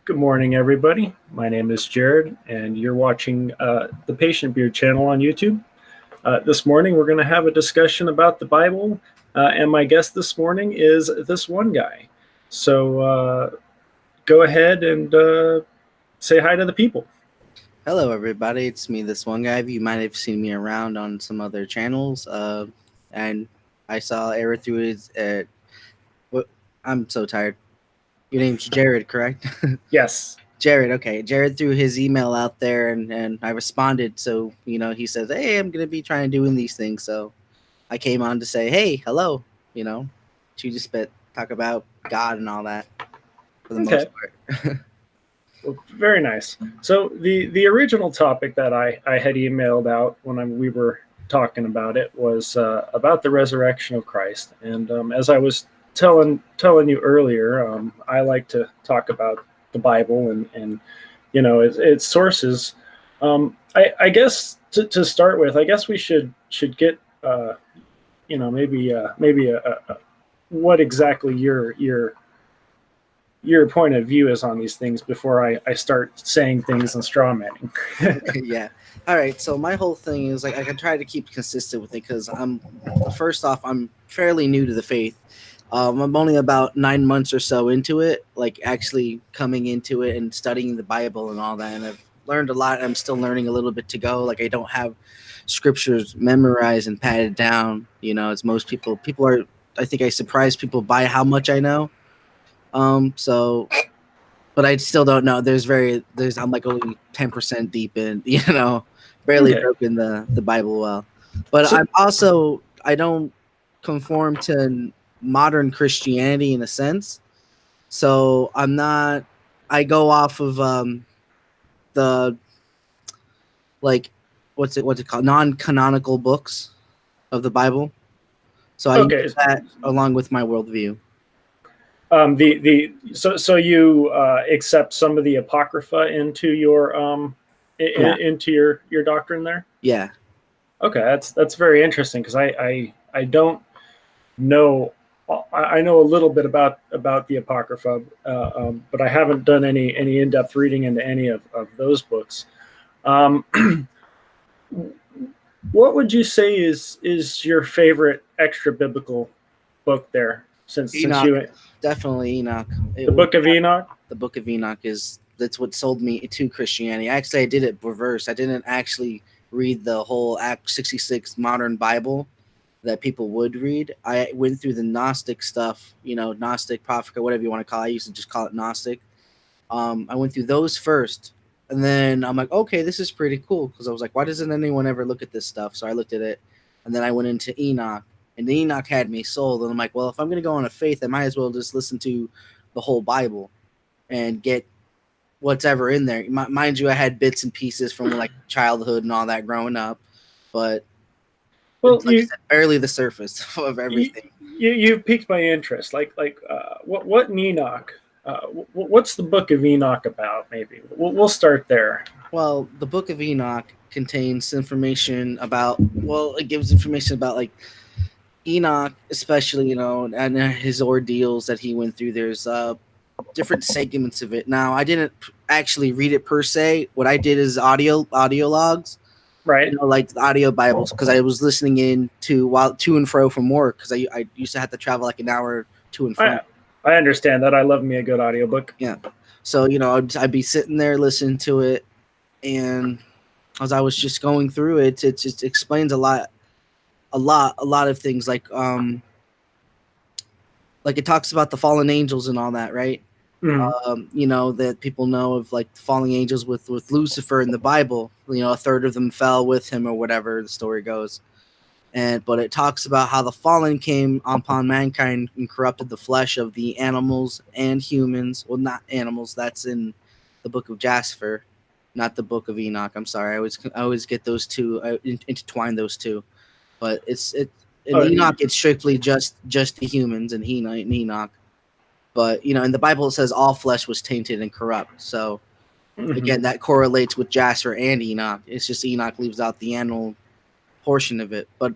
Good morning, everybody. My name is Jared, and you're watching the Patient Beard channel on YouTube. This morning, we're going to have a discussion about the Bible, and my guest this morning is this one guy. So go ahead and say hi to the people. Hello, everybody. It's me, this one guy. You might have seen me around on some other channels. And I saw Eric through his. What? I'm so tired. Your name's Jared, correct? Yes. Jared. Okay, Jared threw his email out there, and I responded. So he says, "Hey, I'm gonna be trying doing these things." So I came on to say, "Hey, hello." To just talk about God and all that for the Okay. most part. Well, very nice. So the original topic that I had emailed out when we were talking about it was about the resurrection of Christ. And as I was telling you earlier, I like to talk about the Bible and its sources. I guess to start with, I guess we should get maybe what exactly your point of view is on these things before I start saying things and straw manning. Yeah. All right. So my whole thing is like I can try to keep consistent with it because I'm fairly new to the faith. I'm only about 9 months or so into it, like actually coming into it and studying the Bible and all that. And I've learned a lot. I'm still learning a little bit to go. Like I don't have scriptures memorized and patted down. As most people. People are. I think I surprise people by how much I know. So but I still don't know. I'm like only 10% deep in, barely Okay. broken the Bible well. But So I don't conform to modern Christianity in a sense. So I'm not. I go off of the like what's it called, non-canonical books of the Bible. So I use okay. that along with my worldview. So you accept some of the Apocrypha into your Yeah, into your doctrine there. yeah. Okay, that's very interesting because I don't know. I know a little bit about the Apocrypha, but I haven't done any in depth reading into any of those books. Um, what would you say is your favorite extra biblical book there? Since Enoch, you definitely Enoch. the It would Book of Enoch. The Book of Enoch that's what sold me to Christianity. Actually, I did it reverse. I didn't actually read the whole Act 66 modern Bible that people would read. I went through the Gnostic stuff, Gnostic, Prophet, whatever you want to call it. I used to just call it Gnostic. I went through those first, and then I'm like, okay, this is pretty cool because I was like, why doesn't anyone ever look at this stuff? So I looked at it, and then I went into Enoch, and Enoch had me sold. And I'm like, well, if I'm gonna go on a faith, I might as well just listen to the whole Bible and get what's ever in there. Mind you, I had bits and pieces from like childhood and all that growing up, but Well, it's like I said, barely the surface of everything. you piqued my interest. What in Enoch? What's the Book of Enoch about? Maybe we'll start there. Well, the Book of Enoch contains information about. Well, it gives information about like Enoch, especially and his ordeals that he went through. There's different segments of it. Now, I didn't actually read it per se. What I did is audio logs, Right. like the audio Bibles, because I was listening in while to and fro from work because I used to have to travel like an hour to and from. I understand that. I love me a good audiobook. Yeah. So, I'd be sitting there listening to it, and as I was just going through it, it just explains a lot of things like it talks about the fallen angels and all that, right? Mm. That people know of like the fallen angels with Lucifer in the Bible. A third of them fell with him or whatever the story goes. But it talks about how the fallen came upon mankind and corrupted the flesh of the animals and humans. Well, not animals. That's in the book of Jasper, not the book of Enoch. I'm sorry. I always get those two. I intertwine those two. But in Oh, Enoch it's strictly just the humans and Enoch. But in the Bible it says all flesh was tainted and corrupt. So again, that correlates with Jasper and Enoch. It's just Enoch leaves out the animal portion of it. But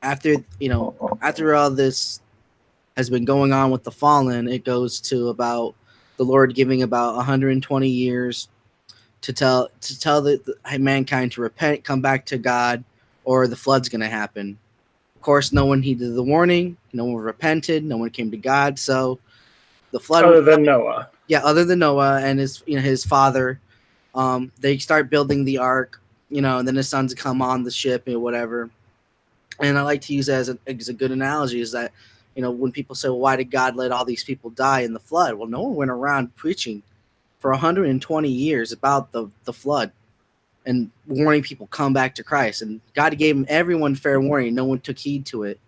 after after all this has been going on with the fallen, it goes to about the Lord giving about 120 years to tell the mankind to repent, come back to God, or the flood's going to happen. Of course, no one heeded the warning. No one repented. No one came to God. So the flood was Other than Noah. yeah, other than Noah and his father. They start building the ark, and then his sons come on the ship and whatever. And I like to use that as a good analogy is that, when people say, well, why did God let all these people die in the flood? Well, no one went around preaching for 120 years about the flood and warning people come back to Christ. And God gave everyone fair warning. No one took heed to it.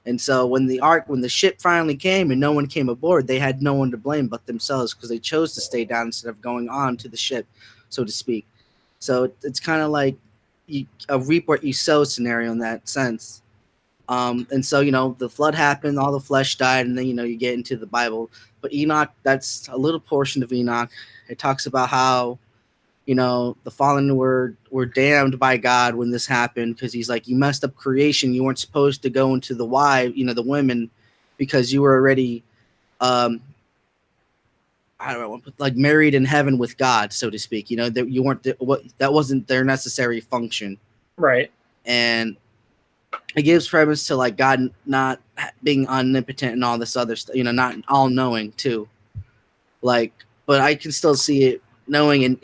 And so when the ship finally came and no one came aboard, they had no one to blame but themselves because they chose to stay down instead of going on to the ship, so to speak. So it's kind of like a reap what you sow scenario in that sense. And so, the flood happened, all the flesh died, and then, you get into the Bible. But Enoch, that's a little portion of Enoch. It talks about how, the fallen were damned by God when this happened because he's like, you messed up creation. You weren't supposed to go into the the women, because you were already, I don't know, like married in heaven with God, so to speak. That you weren't that wasn't their necessary function. Right. And it gives premise to like God not being omnipotent and all this other stuff, not all knowing too. Like, but I can still see it knowing, and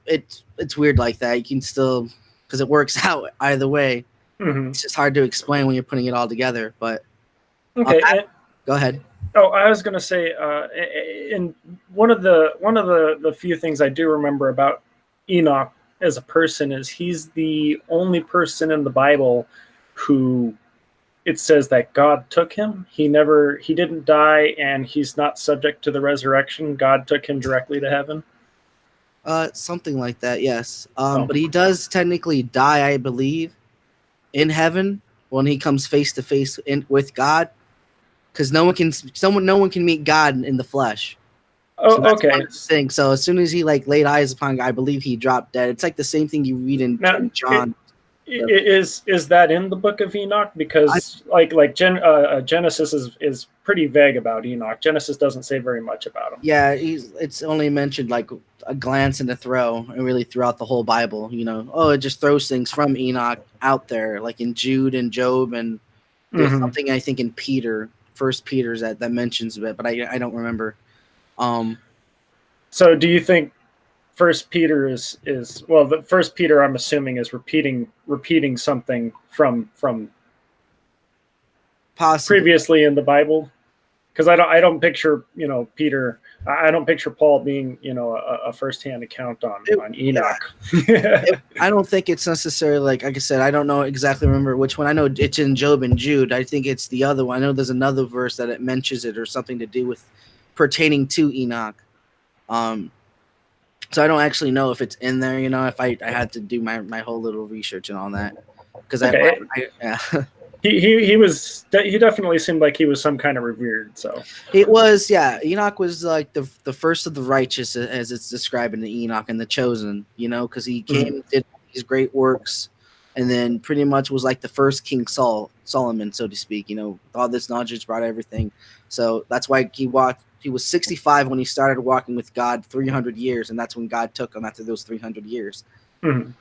it's weird like that. You can still, because it works out either way. Mm-hmm. It's just hard to explain when you're putting it all together. But okay, go ahead. Oh, I was going to say, in one of the few things I do remember about Enoch as a person is he's the only person in the Bible who it says that God took him. He didn't die, and he's not subject to the resurrection. God took him directly to heaven. Something like that, yes. But he does technically die, I believe, in heaven when he comes face to face with God, because no one can meet God in the flesh. Oh, so okay. Thing. So as soon as he laid eyes upon God, I believe he dropped dead. It's like the same thing you read in John. Is that in the book of Enoch? Because Genesis is pretty vague about Enoch. Genesis doesn't say very much about him. Yeah, it's only mentioned like a glance and a throw, and really throughout the whole Bible. It just throws things from Enoch out there, like in Jude and Job, and there's something I think in First Peter's that mentions it, but I don't remember. So do you think First Peter is well? The First Peter, I'm assuming, is repeating something from possibly previously in the Bible, because I don't picture Peter. I don't picture Paul being a firsthand account on Enoch. Yeah. I don't think it's necessarily like I said. I don't know exactly remember which one. I know it's in Job and Jude. I think it's the other one. I know there's another verse that it mentions it or something to do with pertaining to Enoch. So I don't actually know if it's in there, if I had to do my whole little research and all that. Because he definitely seemed like he was some kind of revered. So it was, yeah. Enoch was like the first of the righteous, as it's described in the Enoch and the chosen, because he came, did these great works, and then pretty much was like the first King Solomon, so to speak. All this knowledge brought everything. So that's why he was 65 when he started walking with God, 300 years, and that's when God took him after those 300 years. Then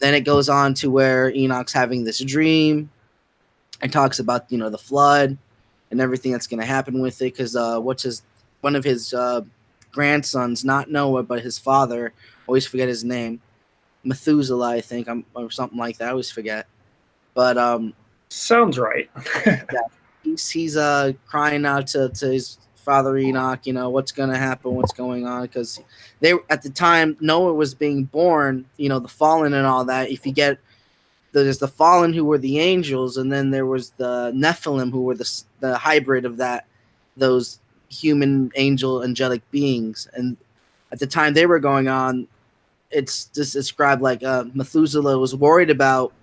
it goes on to where Enoch's having this dream and talks about the flood and everything that's going to happen with it, because one of his grandsons, not Noah but his father, always forget his name, Methuselah, I think, or something like that. I always forget, but sounds right. Yeah, he's crying out to his father Enoch, what's going to happen, what's going on, because they at the time Noah was being born, the fallen and all that. If you get, there's the fallen who were the angels, and then there was the Nephilim who were the hybrid of those human angelic beings. And at the time they were going on, it's just described like Methuselah was worried about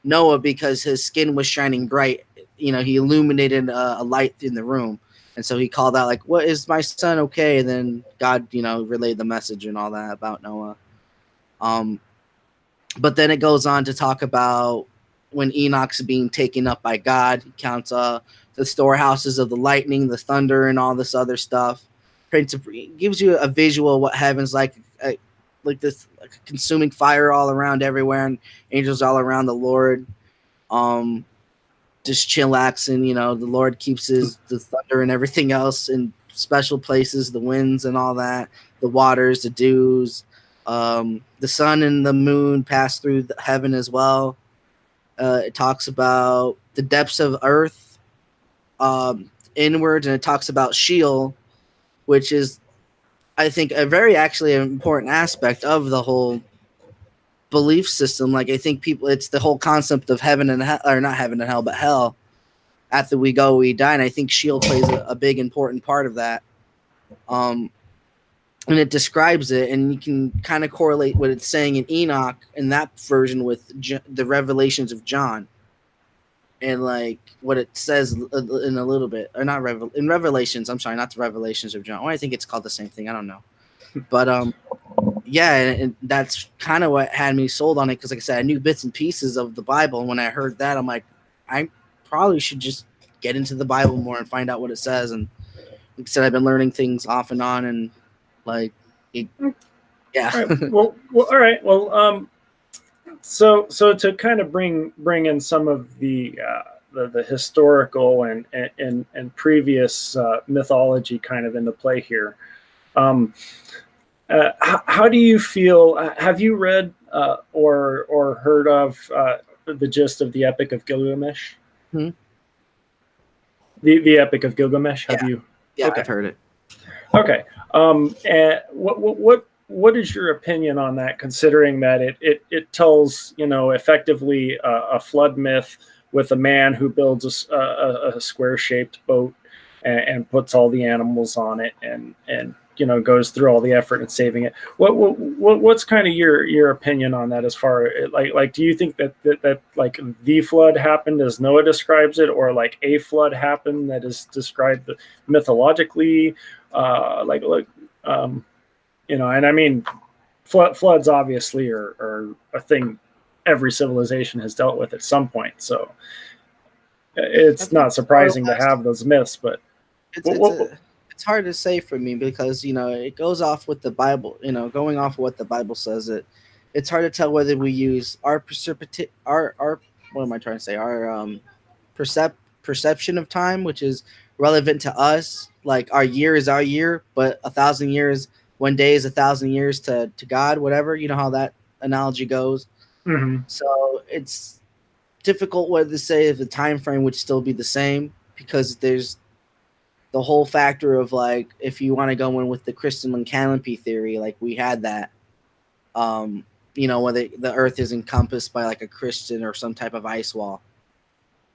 Noah because his skin was shining bright. He illuminated a light in the room. And so he called out like, "What, is my son okay?" And then God, relayed the message and all that about Noah. But then it goes on to talk about when Enoch's being taken up by God. He counts the storehouses of the lightning, the thunder, and all this other stuff. gives you a visual of what heaven's like this like a consuming fire all around everywhere, and angels all around the Lord, just chillaxing. The Lord keeps the thunder and everything else in special places, the winds and all that, the waters, the dews, the sun and the moon pass through heaven as well. It talks about the depths of earth, inwards, and it talks about Sheol, which is, I think, a very actually important aspect of the whole belief system. Like, I think it's the whole concept of heaven and hell, or not heaven and hell, but hell. After we go, we die, and I think Sheol plays a big important part of that. And it describes it, and you can kind of correlate what it's saying in Enoch in that version with the Revelations of John, and like what it says in a little bit, or not in Revelations. I'm sorry, not the Revelations of John. Well, I think it's called the same thing. I don't know, but yeah, and that's kind of what had me sold on it, because, like I said, I knew bits and pieces of the Bible, and when I heard that, I'm like, I probably should just get into the Bible more and find out what it says. And like I said, I've been learning things off and on, and like, yeah. All right. Well, all right. Well, so to kind of bring in some of the historical and previous mythology kind of into play here. How do you feel? Have you read or heard of the gist of the Epic of Gilgamesh? Hmm? The Epic of Gilgamesh. Have you? Yeah, Okay. I've heard it. Okay. And what is your opinion on that? Considering that it tells effectively a flood myth with a man who builds a square shaped boat and puts all the animals on it and goes through all the effort in saving it. What's kind of your opinion on that? As far like do you think that like the flood happened as Noah describes it, or like a flood happened that is described mythologically? And I mean, floods obviously are a thing every civilization has dealt with at some point. So it's not surprising to have those myths, but it's hard to say for me, because it goes off with the Bible. Going off of what the Bible says, it's hard to tell whether we use our what am I trying to say? Our perception of time, which is relevant to us. Like, our year is our year, but 1,000 years, one day is 1,000 years to God. Whatever, you know how that analogy goes. Mm-hmm. So it's difficult whether to say if the time frame would still be the same, because there's the whole factor of, like, if you want to go in with the crystalline canopy theory, like we had that, whether the Earth is encompassed by like a crystal or some type of ice wall.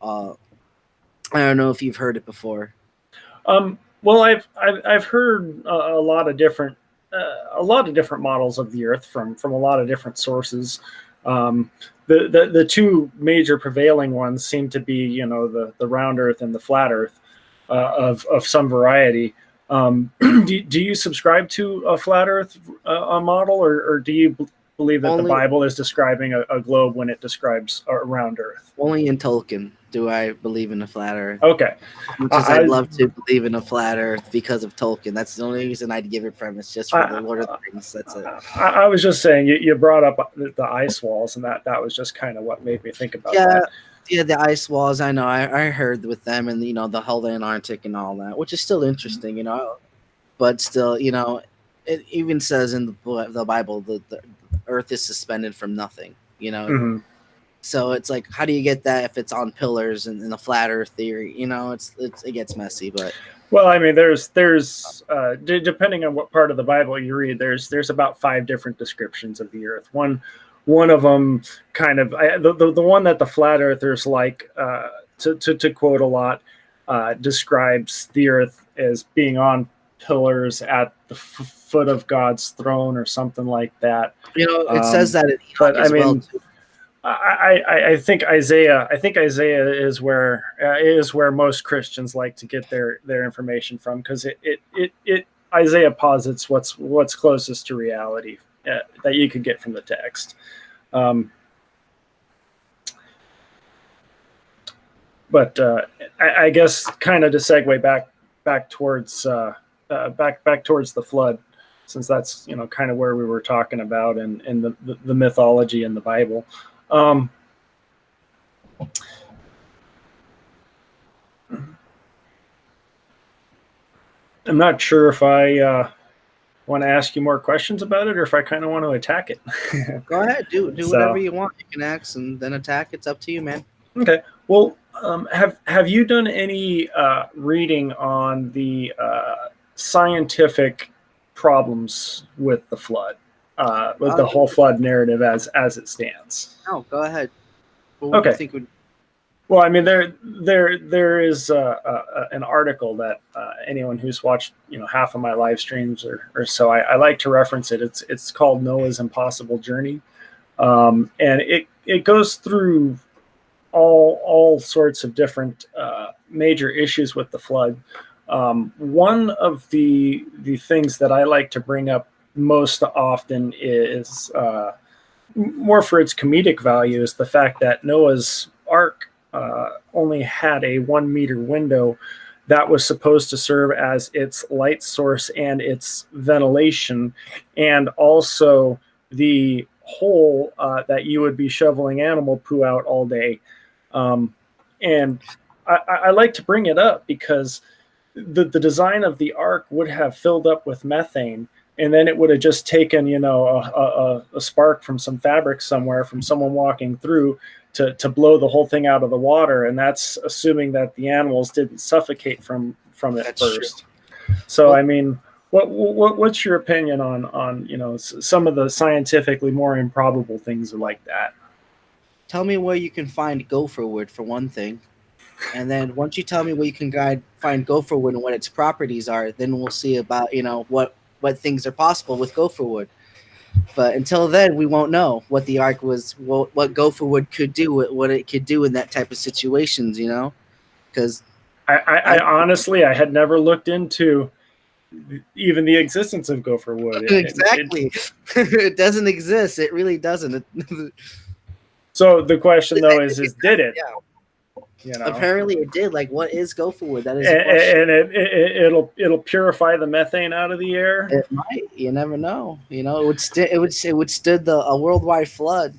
I don't know if you've heard it before. Well, I've heard a lot of different models of the Earth from a lot of different sources. The two major prevailing ones seem to be the round Earth and the flat Earth. Of some variety. Do you subscribe to a flat Earth model, or do you believe that the Bible is describing a globe when it describes a round Earth? Only in Tolkien do I believe in a flat Earth. Okay. I'd love to believe in a flat Earth because of Tolkien. That's the only reason I'd give it premise, just for the Lord of the Rings. That's it. I was just saying, you brought up the ice walls, and that was just kind of what made me think about that. Yeah, the ice walls. I know. I heard with them, and the whole Antarctic and all that, which is still interesting, But still, it even says in the Bible that the Earth is suspended from nothing. Mm-hmm. So it's like, how do you get that if it's on pillars and in the flat Earth theory? It gets messy, but. Well, I mean, there's depending on what part of the Bible you read, there's about 5 different descriptions of the Earth. One of them kind of the one that the flat earthers like to quote a lot describes the Earth as being on pillars at the foot of God's throne or something like that. It says that in Enoch but as I mean, well too. I think Isaiah is where most Christians like to get their information from, because it Isaiah posits what's closest to reality that you could get from the text. But I guess kind of to segue back towards back towards the flood, since that's kind of where we were talking about and the mythology in the Bible. I'm not sure if I want to ask you more questions about it, or if I kind of want to attack it. Go ahead, do whatever you want. You can ask and then attack. It's up to you, man. Okay. Well, have you done any reading on the scientific problems with the flood, with the whole flood narrative as it stands? Oh, go ahead. What do you think would? Well, I mean, there is an article that anyone who's watched half of my live streams or so, I like to reference it. It's called Noah's Impossible Journey, and it goes through all sorts of different major issues with the flood. One of the things that I like to bring up most often is more for its comedic value, is the fact that Noah's Ark only had a 1 meter window that was supposed to serve as its light source and its ventilation, and also the hole that you would be shoveling animal poo out all day. And I like to bring it up because the design of the Ark would have filled up with methane, and then it would have just taken a spark from some fabric somewhere from someone walking through to blow the whole thing out of the water, and that's assuming that the animals didn't suffocate from it that's first. True. So well, I mean, what's your opinion on some of the scientifically more improbable things like that? Tell me where you can find gopher wood for one thing, and then once you tell me where you can find gopher wood and what its properties are, then we'll see about what things are possible with gopher wood. But until then, we won't know what the Ark was, what gopher wood could do, what it could do in that type of situations, because I honestly, I had never looked into even the existence of gopher wood. Exactly. It doesn't exist. It really doesn't. So the question, though, is did it? Yeah. Apparently it did. Like, what is gopher wood? That is a question. And it'll purify the methane out of the air. It might. You never know. It would stood a worldwide flood.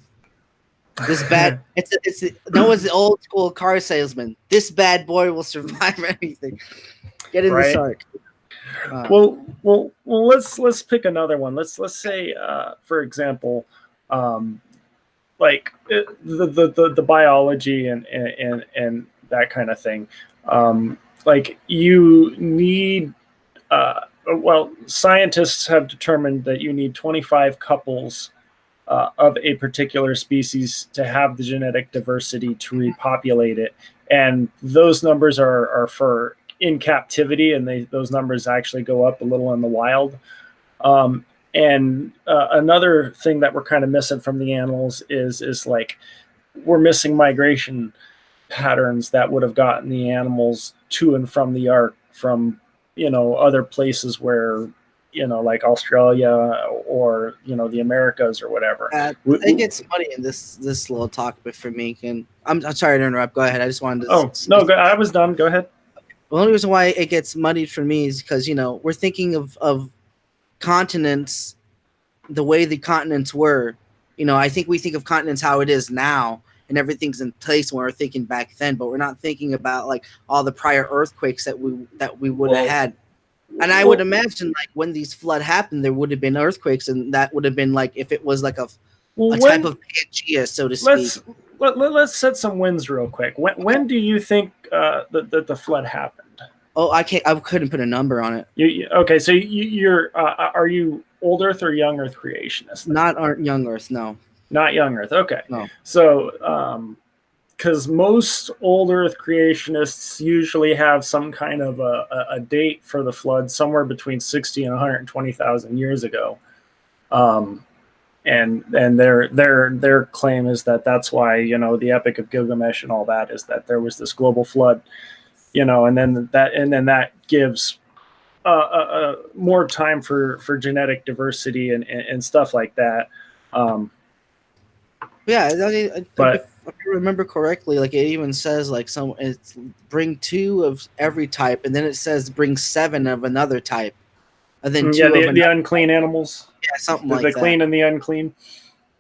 This bad. it's Noah's old school car salesman. This bad boy will survive anything. Get in the Ark. Well, let's pick another one. Let's say, for example, like the biology and that kind of thing. Like you need, scientists have determined that you need 25 couples of a particular species to have the genetic diversity to repopulate it, and those numbers are for in captivity, and those numbers actually go up a little in the wild. And another thing that we're kind of missing from the animals is like we're missing migration patterns that would have gotten the animals to and from the Ark from other places where like Australia or the Americas or whatever. It gets muddy in this little talk, but for me, and I'm sorry to interrupt. Go ahead. I just wanted to. Oh no, I was done. Go ahead. The only reason why it gets muddied for me is because we're thinking of continents the way the continents were. I think we think of continents how it is now, and everything's in place when we're thinking back then, but we're not thinking about like all the prior earthquakes that we would have had. And I would imagine like when these flood happened, there would have been earthquakes, and that would have been like if it was like a type of Pangea, so to speak. Let's set some winds real quick. When do you think the flood happened? Oh, I couldn't put a number on it. Okay, so you're are you old Earth or young Earth creationist? Not young Earth, no. Not young Earth. Okay. No. So, because most old Earth creationists usually have some kind of a date for the flood somewhere between 60 and 120,000 years ago, and their claim is that that's why the Epic of Gilgamesh and all that is that there was this global flood. And then that gives more time for genetic diversity and stuff like that. Yeah, but if I remember correctly, like it even says like it's bring 2 of every type, and then it says bring 7 of another type. and then Yeah, two of the another. unclean animals, Yeah, something the like that. clean and the unclean.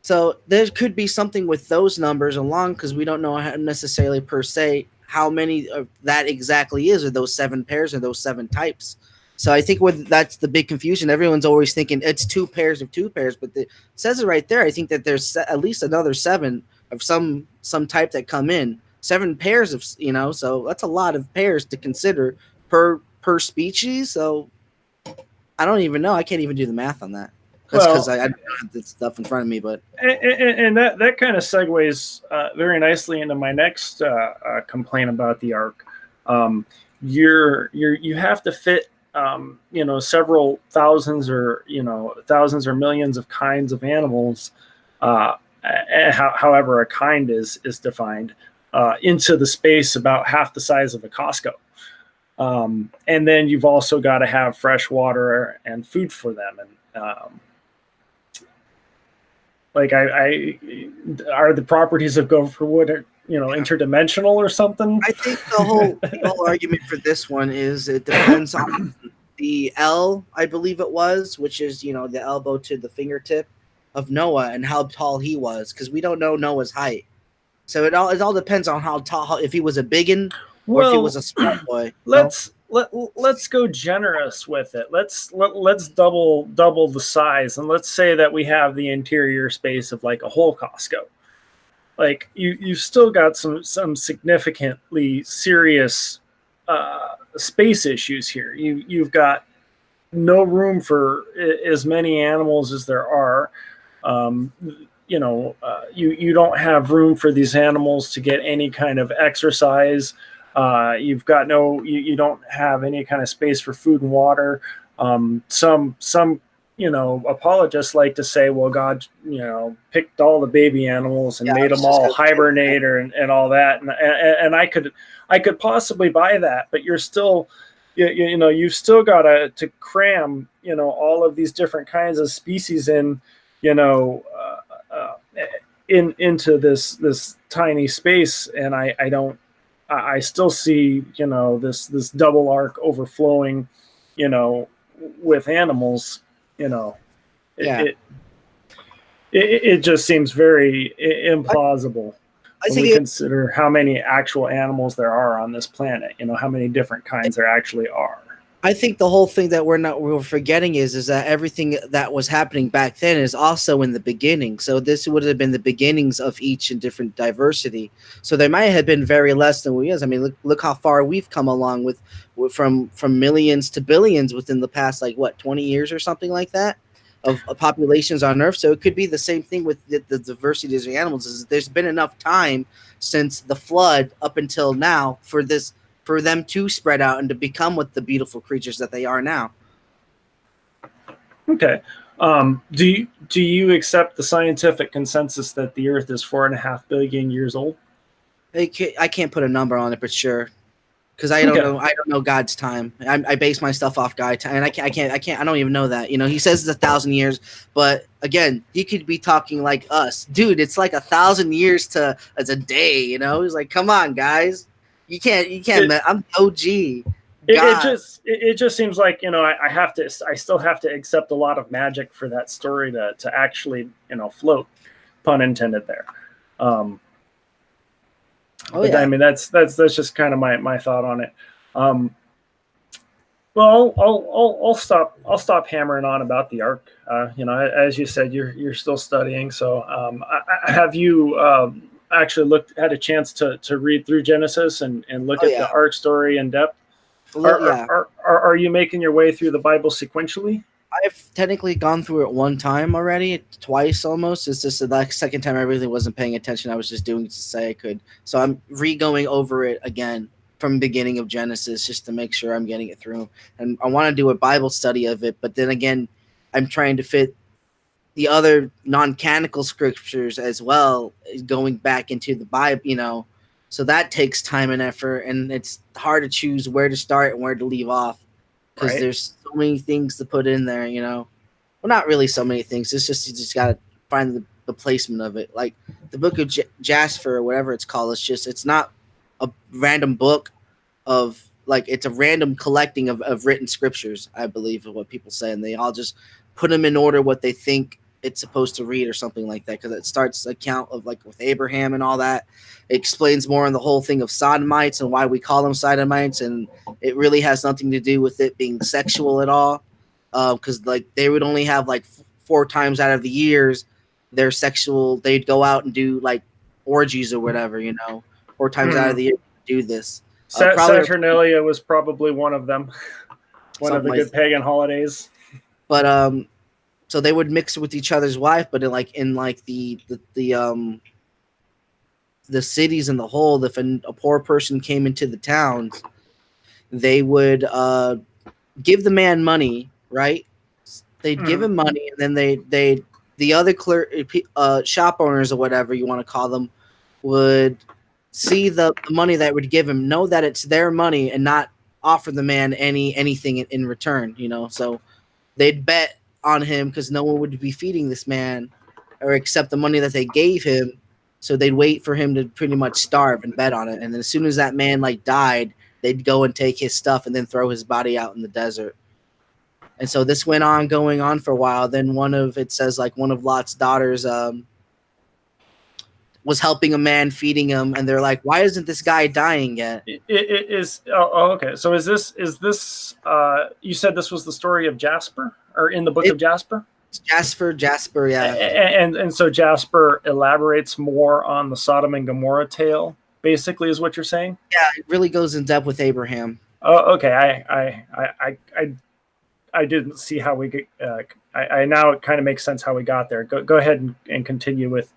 So there could be something with those numbers along, because we don't know necessarily per se how many of that exactly is, or those 7 pairs or those 7 types. So I think that's the big confusion. Everyone's always thinking it's 2 pairs of 2 pairs, but it says it right there. I think that there's at least another 7 of some type that come in. 7 pairs of, so that's a lot of pairs to consider per species. So I don't even know. I can't even do the math on that because Well, I don't have this stuff in front of me, but. and that kind of segues very nicely into my next complaint about the ark. You have to fit several thousands or millions of kinds of animals, however a kind is defined, into the space about half the size of a Costco. And then you've also got to have fresh water and food for them. And like I are the properties of gopher wood, interdimensional or something? I think the whole argument for this one is it depends on the L, I believe it was, which is the elbow to the fingertip of Noah and how tall he was, because we don't know Noah's height. So it all depends on how tall, if he was a biggin or if he was Well, a small boy. let's go generous with it. Let's double the size, and let's say that we have the interior space of like a whole Costco. Like you've still got some significantly serious space issues here. You've got no room for as many animals as there are. You don't have room for these animals to get any kind of exercise. You've got you don't have any kind of space for food and water. Some apologists like to say, well, God, picked all the baby animals and made them all hibernate and all that. And I could possibly buy that, but you're still, you've still got to cram, all of these different kinds of species in, into this tiny space. And I still see, this double arc overflowing, with animals, it just seems very implausible when we consider how many actual animals there are on this planet, how many different kinds there actually are. I think the whole thing that we're forgetting is that everything that was happening back then is also in the beginning. So this would have been the beginnings of each and different diversity. So there might have been very less than we is. I mean, look how far we've come along with from millions to billions within the past 20 years or something like that of populations on Earth. So it could be the same thing with the diversity of the animals. Is there's been enough time since the flood up until now for them to spread out and to become what the beautiful creatures that they are now. Okay. Do you accept the scientific consensus that the Earth is 4.5 billion years old? I can't put a number on it, but sure, because I don't know. I don't know God's time. I base my stuff off God's time, and I can't. I don't even know that. He says it's 1,000 years, but again, he could be talking like us, dude. It's like 1,000 years as a day. He's like, come on, guys. You can't. I'm OG. It just seems like I still have to accept a lot of magic for that story to actually float, pun intended there. I mean that's just kind of my thought on it. Well, I'll stop hammering on about the ark. As you said, you're still studying. So have you actually had a chance to read through Genesis and look at the ark story in depth? Are you making your way through the Bible sequentially? I've technically gone through it one time already, twice almost. It's just the second time I really wasn't paying attention. I was just doing it to say I could. So I'm re-going over it again from the beginning of Genesis just to make sure I'm getting it through. And I want to do a Bible study of it, but then again, I'm trying to fit the other non-canonical scriptures as well, going back into the Bible, so that takes time and effort, and it's hard to choose where to start and where to leave off because there's so many things to put in there, Well, not really so many things. It's just you just got to find the placement of it. Like the book of Jasper or whatever it's called. It's not a random book of like it's a random collecting of written scriptures, I believe is what people say, and they all just put them in order what they think it's supposed to read or something like that, because it starts account of like with Abraham and all that. It explains more on the whole thing of sodomites and why we call them sodomites, and it really has nothing to do with it being sexual at all, because like they would only have like 4 times out of the years their sexual, they'd go out and do like orgies or whatever, 4 times out of the year do this. Saturnalia was probably one of them. One of the good pagan holidays. But so they would mix with each other's wife, but in the cities and the whole, if a poor person came into the towns, they would give the man money, right? They'd give him money, and then the other shop owners or whatever you want to call them would see the money that would give him, know that it's their money, and not offer the man anything in return, So they'd bet on him because no one would be feeding this man or accept the money that they gave him. So they'd wait for him to pretty much starve and bet on it. And then as soon as that man like died, they'd go and take his stuff and then throw his body out in the desert. And so this went on going on for a while. Then one of Lot's daughters was helping a man, feeding him, and they're like, "Why isn't this guy dying yet?" It is. Oh, okay. So is this? You said this was the story of Jasper, or in the book of Jasper? Jasper, yeah. And so Jasper elaborates more on the Sodom and Gomorrah tale, basically, is what you're saying? Yeah, it really goes in depth with Abraham. Oh, okay. I didn't see how we get. I now it kind of makes sense how we got there. Go ahead and continue with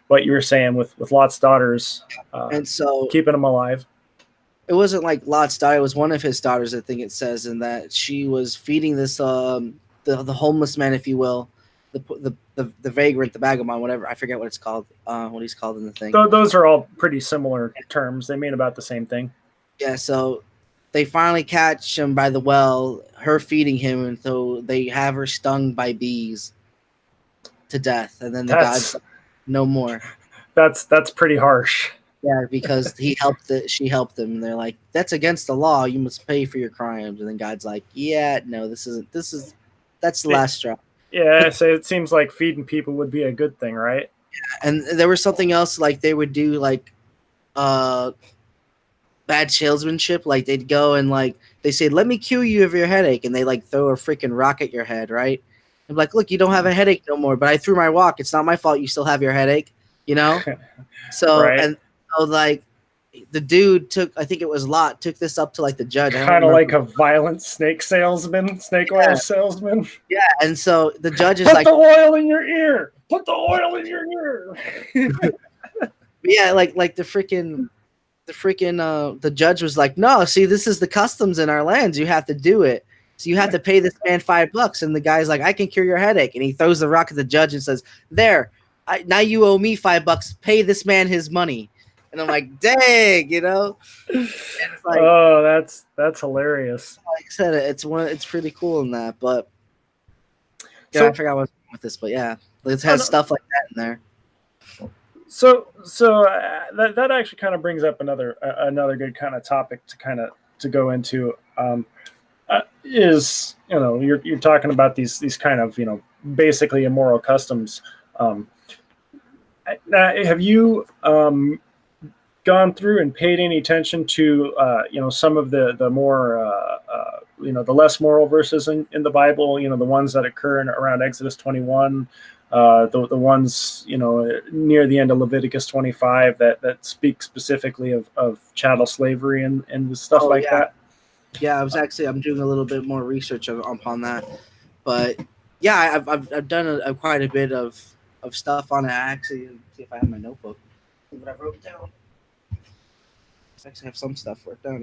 what you were saying with Lot's daughters, and so keeping them alive. It wasn't like Lot's daughter; it was one of his daughters, I think it says, and that she was feeding this the homeless man, if you will, the vagrant, the vagabond, whatever. I forget what it's called. What he's called in the thing. Those are all pretty similar terms. They mean about the same thing. Yeah. So they finally catch him by the well, her feeding him, and so they have her stung by bees to death, and then the gods. No more. That's pretty harsh. Yeah, because she helped them, and they're like, "That's against the law. You must pay for your crimes." And then God's like, "Yeah, no, that's the last straw." Yeah, so it seems like feeding people would be a good thing, right? Yeah, and there was something else like they would do like bad salesmanship. Like they'd go and like they say, "Let me cure you of your headache," and they like throw a freaking rock at your head, right? I'm like, look, you don't have a headache no more, but I threw my rock. It's not my fault you still have your headache, So, right. And so, like, the dude I think it was Lot, took this up to, like, the judge. Kind of like a violent snake oil salesman. Yeah, and so the judge is Put the oil in your ear. Put the oil in your ear. Yeah, like the judge was like, no, see, this is the customs in our lands. You have to do it. So you have to pay this man $5. And the guy's like, I can cure your headache. And he throws the rock at the judge and says, there, now you owe me $5. Pay this man his money. And I'm like, dang, It's like, oh, that's hilarious. Like I said, it's pretty cool in that. But I forgot what I was with this, but yeah, it has stuff like that in there. So that actually kind of brings up another good kind of topic to go into. Is you're talking about these kind of basically immoral customs. Have you gone through and paid any attention to some of the more the less moral verses in the Bible? The ones that occur around Exodus 21, the ones near the end of Leviticus 25 that speak specifically of chattel slavery and stuff that. Yeah, I'm doing a little bit more research upon that, but yeah, I've done quite a bit of stuff on it. Actually, see if I have my notebook, what I wrote down. I actually have some stuff wrote down.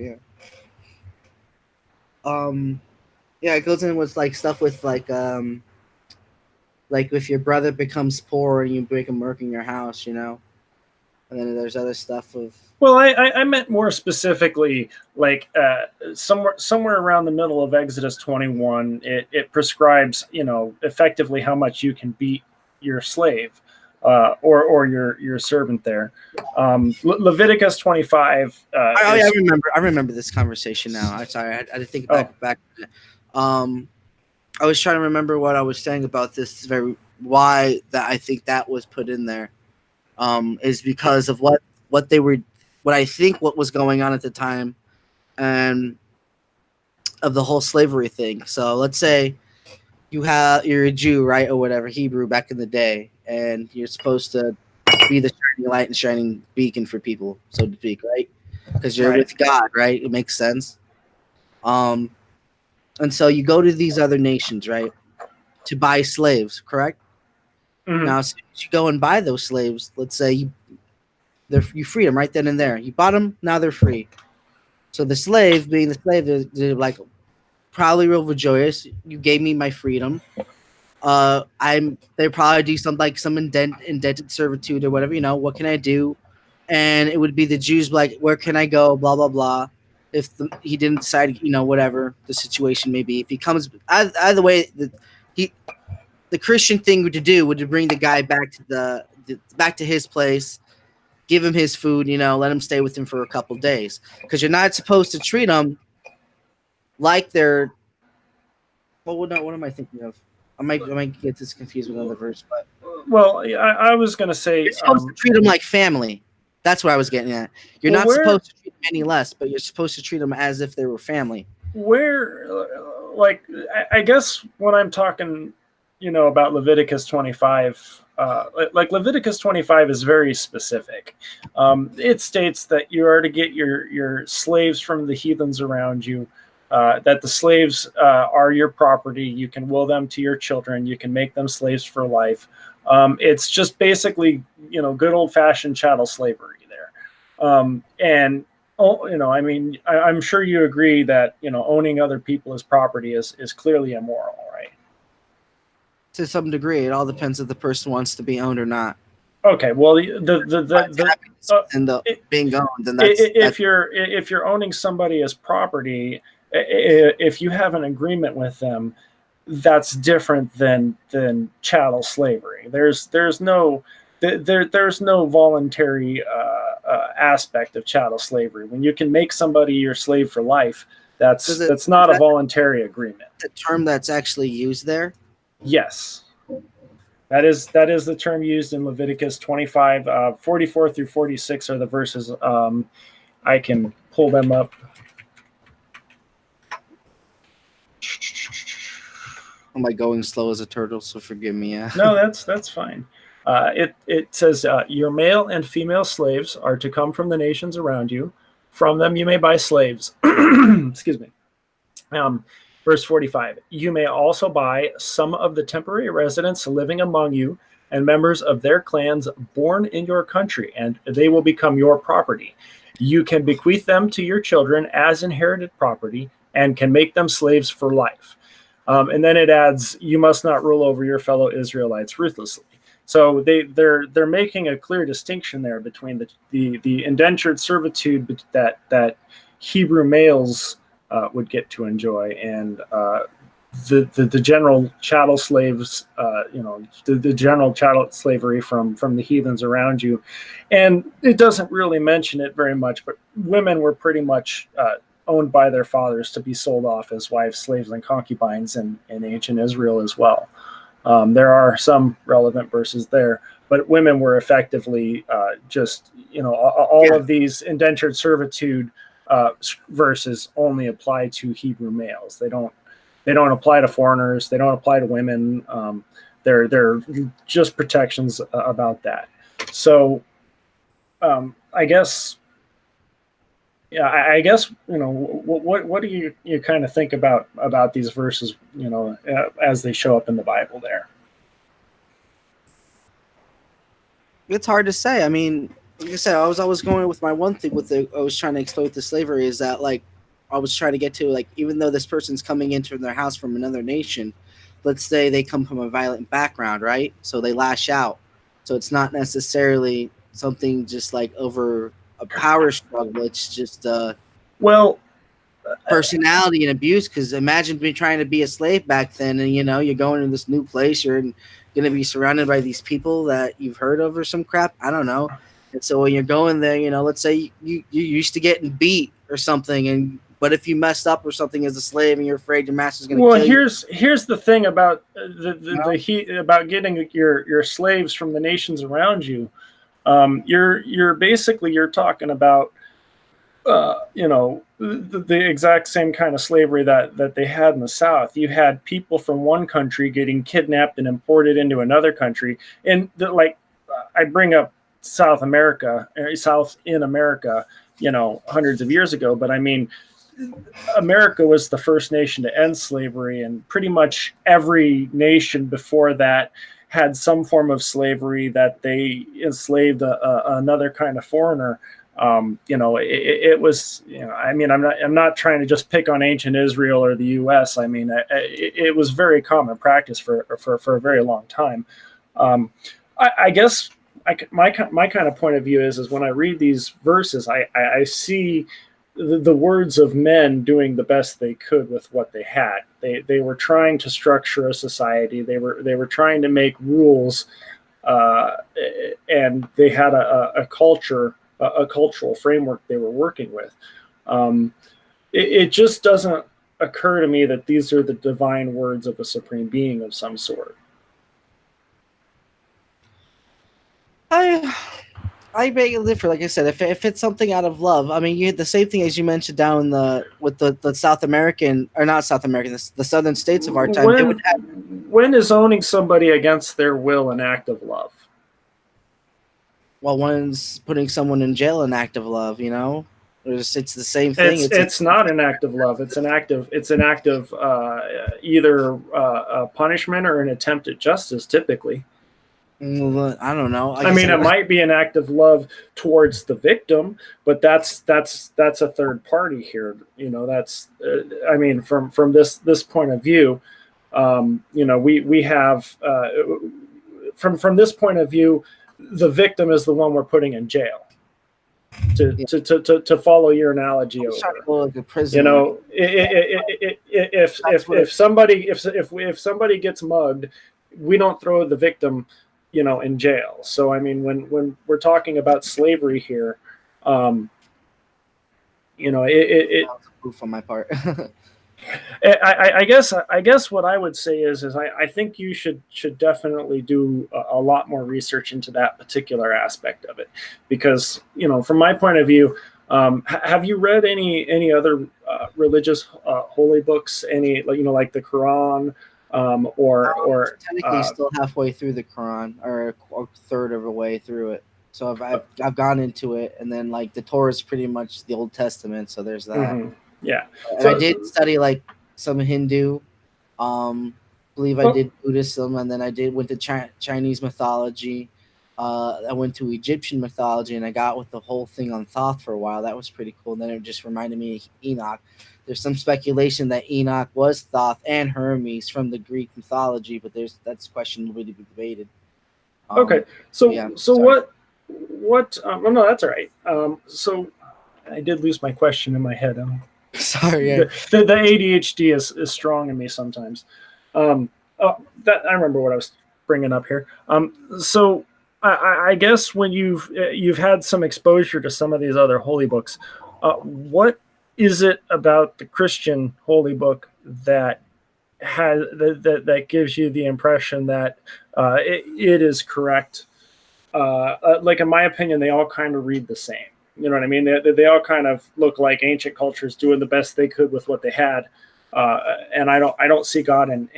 Yeah, it goes in with like stuff with like if your brother becomes poor and you break him work in your house, and then there's other stuff of. Well, I meant more specifically, like somewhere around the middle of Exodus 21, it prescribes, effectively how much you can beat your slave. or your servant there. Leviticus 25. I remember. I remember this conversation now. I'm sorry. I had to think back. I was trying to remember what I was saying about this. Why that I think that was put in there is because of what they were, what I think what was going on at the time, and of the whole slavery thing. So let's say you're a Jew, right, or whatever, Hebrew back in the day, and you're supposed to be the shining light and shining beacon for people, so to speak, right? Because you're with God, right? It makes sense. And so you go to these other nations, right, to buy slaves, correct? Mm-hmm. Now, as soon as you go and buy those slaves, let's say you free them right then and there. You bought them, now they're free. So the slave, being the slave, they're like probably real joyous. You gave me my freedom. They probably do some indented servitude or whatever. What can I do? And it would be the Jews like, where can I go? Blah blah blah. If he didn't decide, whatever the situation may be. If he comes, either way, the Christian thing to do would to bring the guy back to back to his place, give him his food, let him stay with him for a couple days, because you're not supposed to treat them like they're. Well, what am I thinking of? I might get this confused with another verse, but I was going to say you're supposed to treat them like family. That's what I was getting at. You're not supposed to treat them any less, but you're supposed to treat them as if they were family. I guess when I'm talking, about Leviticus 25, like Leviticus 25 is very specific. It states that you are to get your slaves from the heathens around you. That the slaves are your property. You can will them to your children. You can make them slaves for life. It's just basically, good old-fashioned chattel slavery there. And, I'm sure you agree that, owning other people as property is clearly immoral, right? To some degree. It all depends if the person wants to be owned or not. Okay, well, being owned, then if you're owning somebody as property, if you have an agreement with them, that's different than chattel slavery. There's no voluntary aspect of chattel slavery. When you can make somebody your slave for life, that's not a voluntary agreement. The term that's actually used there? Yes. That is the term used in Leviticus 25, 44 through 46 are the verses. I can pull them up. I'm like going slow as a turtle, so forgive me. No, that's fine. It says, your male and female slaves are to come from the nations around you. From them you may buy slaves. Excuse me. Verse 45, you may also buy some of the temporary residents living among you and members of their clans born in your country, and they will become your property. You can bequeath them to your children as inherited property and can make them slaves for life. And then it adds, you must not rule over your fellow Israelites ruthlessly. So they're making a clear distinction there between the indentured servitude that Hebrew males would get to enjoy, and the general chattel slaves, the general chattel slavery from the heathens around you. And it doesn't really mention it very much, but women were pretty much owned by their fathers to be sold off as wives, slaves, and concubines in ancient Israel as well. There are some relevant verses there, but women were effectively all of these indentured servitude verses only apply to Hebrew males. They don't apply to foreigners. They don't apply to women. They're just protections about that. So I guess what do you kind of think about these verses, as they show up in the Bible there? It's hard to say. I mean, like I said, I was always going with my one thing I was trying to explain with the slavery is that, like, I was trying to get to, like, even though this person's coming into their house from another nation, let's say they come from a violent background, right? So they lash out. So it's not necessarily something just like over a power struggle. It's just personality and abuse. Because imagine me trying to be a slave back then, and you're going to this new place, you're going to be surrounded by these people that you've heard of or some crap. I don't know. And so when you're going there, let's say you used to getting beat or something, but if you messed up or something as a slave and you're afraid your master's going to kill you. Here's the thing about about getting your slaves from the nations around you. You're basically talking about the exact same kind of slavery that they had in the South. You had people from one country getting kidnapped and imported into another country, and I bring up South in America, hundreds of years ago. But I mean, America was the first nation to end slavery, and pretty much every nation before that had some form of slavery that they enslaved another kind of foreigner. It was, I mean, I'm not trying to just pick on ancient Israel or the U.S. I mean, it was very common practice for a very long time. I guess my kind of point of view is when I read these verses, I see the words of men doing the best they could with what they had. They were trying to structure a society. They were trying to make rules, and they had a culture, a cultural framework they were working with. It just doesn't occur to me that these are the divine words of a supreme being of some sort. I beg to differ. Like I said, if it's something out of love, I mean, you had the same thing as you mentioned down with the South American, or not South American, the southern states of our time. When is owning somebody against their will an act of love? Well, one's putting someone in jail an act of love. It's the same thing. It's not an act of love. It's an act of either punishment or an attempt at justice, typically. I don't know. I mean, it might be an act of love towards the victim, but that's a third party here. That's I mean, from this point of view, we have from this point of view, the victim is the one we're putting in jail. To follow your analogy over, if somebody gets mugged, we don't throw the victim in jail. So I mean, when we're talking about slavery here, proof on my part. I guess what I would say is I think you should definitely do a lot more research into that particular aspect of it, because from my point of view, have you read any other religious holy books, like the Quran? Or technically still halfway through the Quran, or a third of a way through it. So I've gone into it, and then like the Torah is pretty much the Old Testament. So there's that. Mm-hmm. Yeah. And I did study like some Hindu. Believe I did Buddhism, and then I went to Chinese mythology. I went to Egyptian mythology, and I got with the whole thing on Thoth for a while. That was pretty cool. And then it just reminded me of Enoch. There's some speculation that Enoch was Thoth and Hermes from the Greek mythology, but that's questionable to be debated. Okay, so what? Oh no, that's all right. So I did lose my question in my head. Sorry, the ADHD is strong in me sometimes. That I remember what I was bringing up here. So I guess when you've had some exposure to some of these other holy books, what is it about the Christian holy book that that gives you the impression that it is correct? Like in my opinion, they all kind of read the same. You know what I mean? They all kind of look like ancient cultures doing the best they could with what they had. And I don't see God in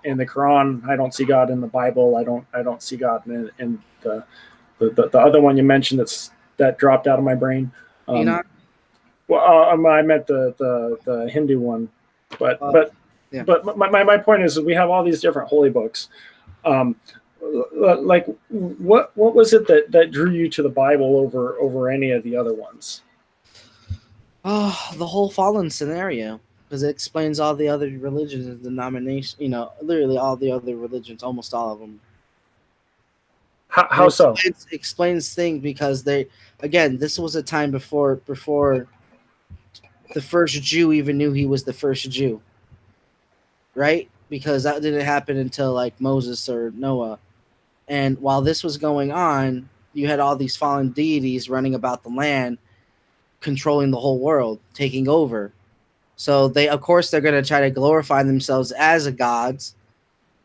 the Quran. I don't see God in the Bible. I don't see God in the other one you mentioned that dropped out of my brain. Enoch? Well, I meant the Hindu one, but my point is we have all these different holy books. Like what was it that drew you to the Bible over any of the other ones? The whole fallen scenario, because it explains all the other religions and denominations. Literally all the other religions, almost all of them. How so? It explains things because this was a time before the first Jew even knew he was the first Jew, right? Because that didn't happen until like Moses or Noah. And while this was going on, you had all these fallen deities running about the land, controlling the whole world, taking over. So they, of course, they're going to try to glorify themselves as a gods,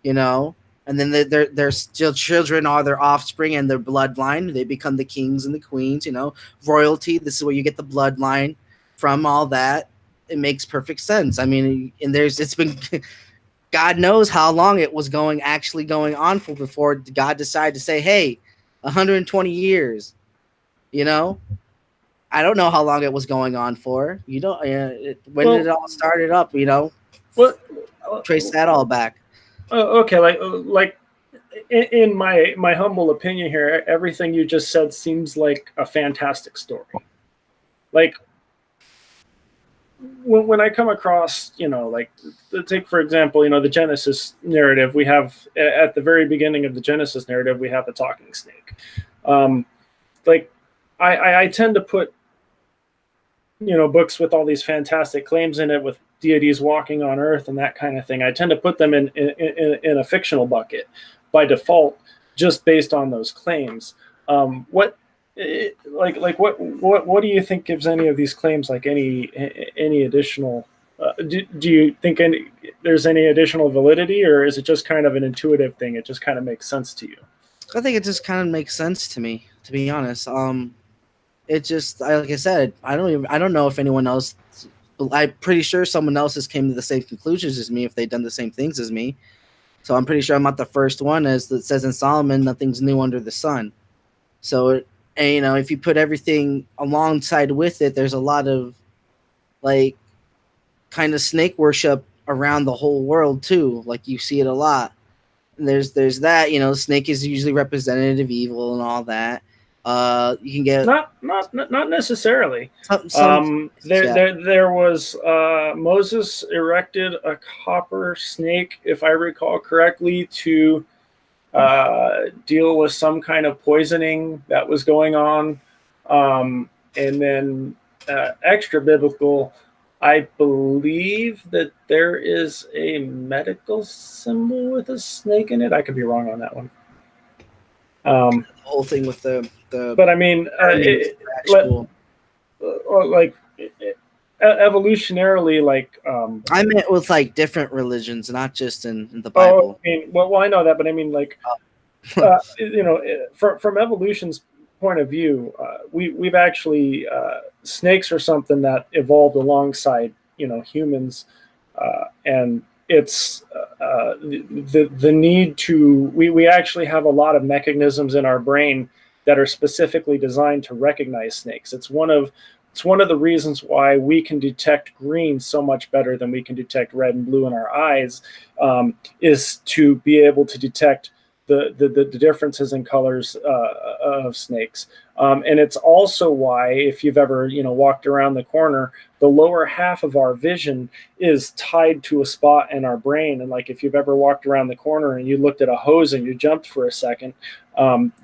you know, and then their still children are their offspring and their bloodline. They become the kings and the queens, you know, royalty. This is where you get the bloodline from. All that, it makes perfect sense. I mean, and it's been God knows how long it was actually going on for before God decided to say, hey, 120 years, you know. I don't know how long it was going on for. You don't. When did it all started up? You know, What? trace that all back. Okay, like in my humble opinion here, everything you just said seems like a fantastic story. Like when I come across, you know, like take for example, you know, the Genesis narrative. We have at the very beginning of the Genesis narrative, we have the talking snake. Like I tend to put, you know, books with all these fantastic claims in it, with deities walking on Earth and that kind of thing. I tend to put them in a fictional bucket by default, just based on those claims. What what do you think gives any of these claims like any additional? Do you think there's any additional validity, or is it just kind of an intuitive thing? It just kind of makes sense to you? I think it just kind of makes sense to me, to be honest. It just, like I said, I don't know if anyone else. I'm pretty sure someone else has came to the same conclusions as me if they've done the same things as me. So I'm pretty sure I'm not the first one, as it says in Solomon, nothing's new under the sun. So, and, you know, if you put everything alongside with it, there's a lot of like kind of snake worship around the whole world too. Like you see it a lot. And there's that, you know, snake is usually representative of evil and all that. You can get not necessarily. some There was Moses erected a copper snake, if I recall correctly, to deal with some kind of poisoning that was going on. And then extra biblical, I believe that there is a medical symbol with a snake in it. I could be wrong on that one. The whole thing with the but I mean, evolutionarily, like I meant with like different religions, not just in the Bible. I mean, well, I know that, but I mean, like, you know, from evolution's point of view, we've actually snakes are something that evolved alongside, you know, humans, and it's the need to we actually have a lot of mechanisms in our brain that are specifically designed to recognize snakes. It's one of the reasons why we can detect green so much better than we can detect red and blue in our eyes, is to be able to detect the differences in colors of snakes. And it's also why, if you've ever, you know, walked around the corner, the lower half of our vision is tied to a spot in our brain. And like if you've ever walked around the corner and you looked at a hose and you jumped for a second,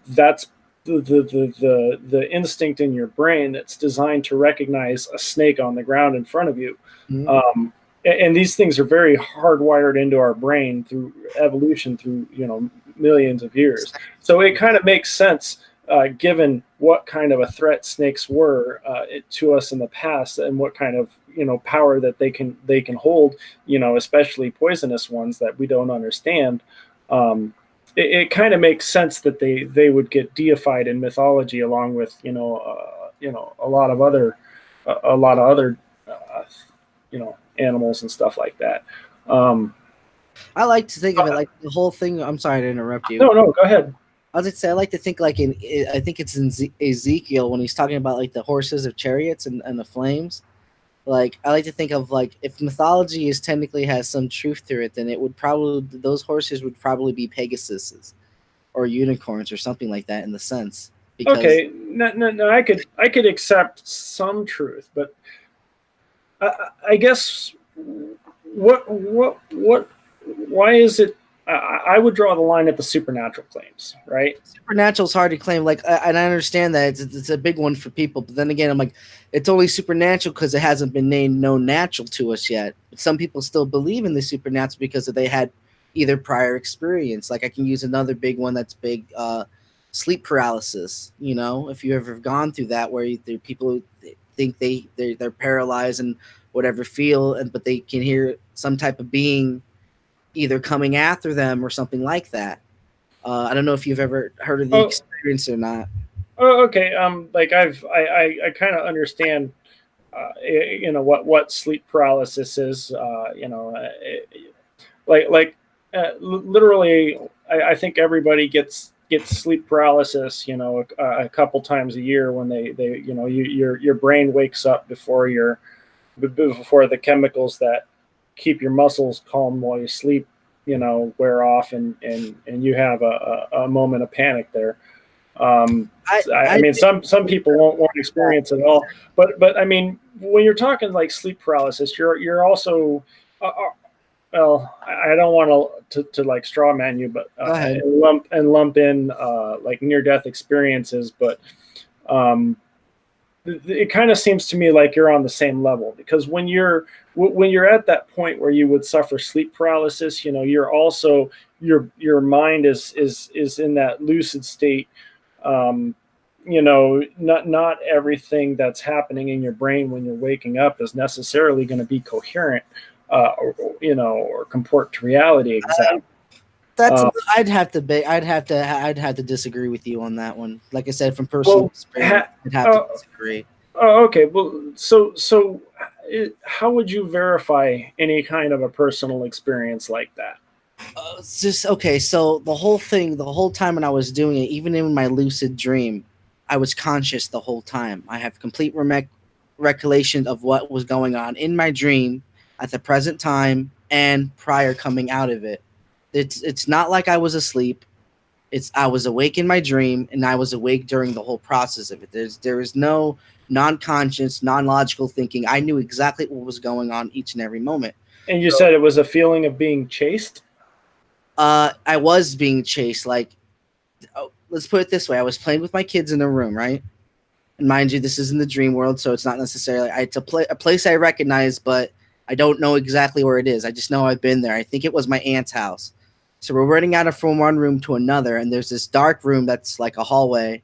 that's the instinct in your brain that's designed to recognize a snake on the ground in front of you. Mm-hmm. And these things are very hardwired into our brain through evolution, through, you know, millions of years. So it kind of makes sense, given what kind of a threat snakes were to us in the past, and what kind of, you know, power that they can hold, you know, especially poisonous ones that we don't understand. It kind of makes sense that they would get deified in mythology, along with, you know, a lot of other you know, animals and stuff like that. I like to think of it like the whole thing. I'm sorry to interrupt you. No, go ahead. I was going to say, I like to think like I think it's in Ezekiel when he's talking about like the horses of chariots and the flames. Like, I like to think of like, if mythology is technically has some truth to it, then it would probably, those horses would probably be Pegasuses or unicorns or something like that in the sense. Because okay, no, I could accept some truth, but I guess why is it I would draw the line at the supernatural claims, right? Supernatural is hard to claim. Like, and I understand that it's a big one for people. But then again, I'm like, it's only supernatural because it hasn't been named known natural to us yet. But some people still believe in the supernatural because they had either prior experience. Like I can use another big one that's big, sleep paralysis. You know, if you ever gone through that, where people think they're paralyzed and whatever feel, but they can hear some type of being either coming after them or something like that. I don't know if you've ever heard of the Oh, experience or not. okay. Like I kind of understand, what sleep paralysis is. Literally, I think everybody gets sleep paralysis. A couple times a year when they your brain wakes up before the chemicals that keep your muscles calm while you sleep, wear off, and you have a moment of panic there. Um, I mean, some people won't experience it at all, but I mean, when you're talking like sleep paralysis, you're also well, I don't want to like straw man you, but Go ahead. lump in like near death experiences, but um, it kind of seems to me like you're on the same level, because when you're at that point where you would suffer sleep paralysis, you're also your mind is in that lucid state. Not everything that's happening in your brain when you're waking up is necessarily going to be coherent, or comport to reality exactly. That's um, I'd have to disagree with you on that one. Like I said, from personal well experience, I'd have to uh, disagree. okay, well, how would you verify any kind of a personal experience like that? It's just okay. So the whole time when I was doing it, even in my lucid dream, I was conscious the whole time. I have complete recollection of what was going on in my dream at the present time and prior coming out of it. It's not like I was asleep. It's I was awake in my dream and I was awake during the whole process of it. There is no non-conscious, non-logical thinking. I knew exactly what was going on each and every moment. And you So said it was a feeling of being chased. I was being chased. Like, oh, let's put it this way: I was playing with my kids in a room, right? And mind you, this is in the dream world, so it's not necessarily it's a place I recognize, but I don't know exactly where it is. I just know I've been there. I think it was my aunt's house. So we're running out of from one room to another, and there's this dark room that's like a hallway.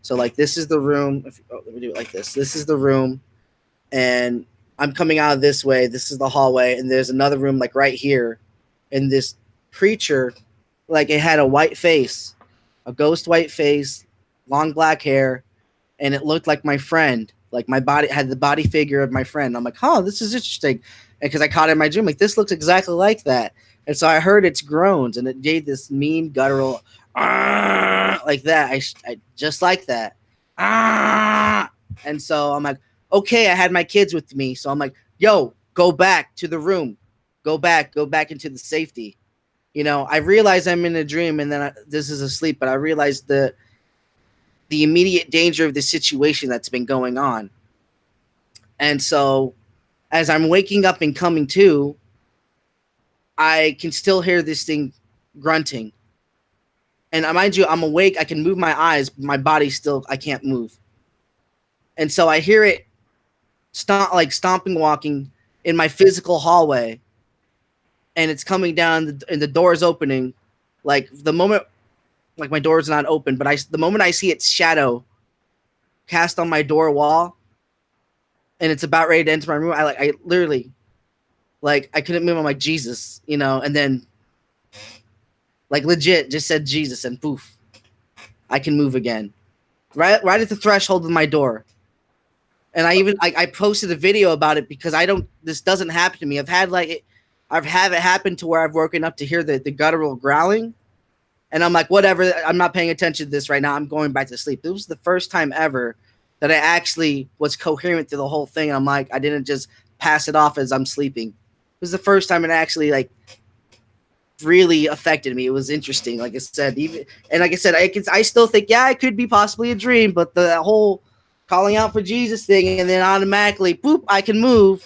So like this is the room. Let me do it like this. This is the room, and I'm coming out of this way. This is the hallway, and there's another room like right here, and this creature, like it had a white face, a ghost white face, long black hair, and it looked like my friend. Like my body had the body figure of my friend. I'm like, oh, this is interesting. And because I caught it in my dream, like this looks exactly like that. And so I heard its groans, and it made this mean guttural, like that. I just like that. And so I'm like, okay, I had my kids with me. So I'm like, yo, go back to the room. Go back into the safety. I realize I'm in a dream, and then this is asleep, but I realized the immediate danger of the situation that's been going on. And so as I'm waking up and coming to, I can still hear this thing grunting. And mind you, I'm awake. I can move my eyes, but my body still, I can't move. And so I hear it stomping, walking in my physical hallway. And it's coming down, and the door is opening. Like the moment, like my door is not open, but the moment I see its shadow cast on my door wall, and it's about ready to enter my room, I literally, like I couldn't move. I'm like, Jesus, and then like legit just said Jesus, and poof, I can move again. Right at the threshold of my door. And I posted a video about it because this doesn't happen to me. I've had it happen to where I've woken up to hear the guttural growling. And I'm like, whatever, I'm not paying attention to this right now. I'm going back to sleep. It was the first time ever that I actually was coherent through the whole thing. I'm like, I didn't just pass it off as I'm sleeping. It was the first time it actually like really affected me. It was interesting. Like I said, I still think, yeah, it could be possibly a dream, but the whole calling out for Jesus thing and then automatically, boop, I can move.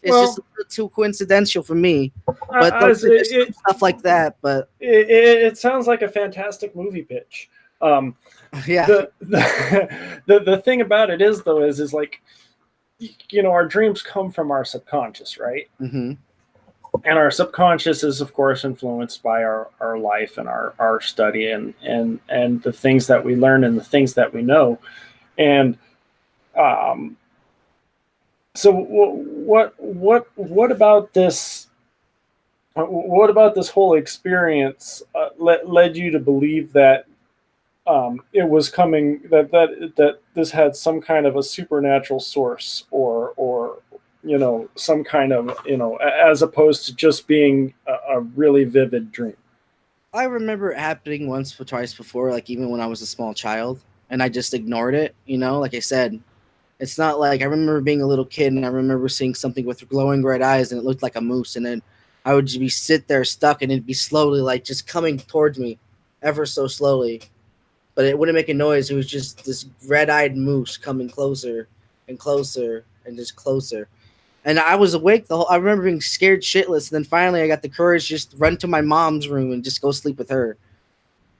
it's just a little too coincidental for me. But stuff like that. But it sounds like a fantastic movie pitch. Yeah. The thing about it is, though, is like, our dreams come from our subconscious, right? Mm-hmm. And our subconscious is, of course, influenced by our life and our study and the things that we learn and the things that we know. And so what about this? What about this whole experience led you to believe that it was coming, that this had some kind of a supernatural source, or some kind of, as opposed to just being a really vivid dream? I remember it happening once or twice before, like even when I was a small child, and I just ignored it. Like I said, it's not like I remember being a little kid and I remember seeing something with glowing red eyes and it looked like a moose, and then I would just be sit there stuck and it'd be slowly like just coming towards me, ever so slowly, but it wouldn't make a noise. It was just this red-eyed moose coming closer and closer and just closer. And I was awake I remember being scared shitless, and then finally I got the courage to just run to my mom's room and just go sleep with her.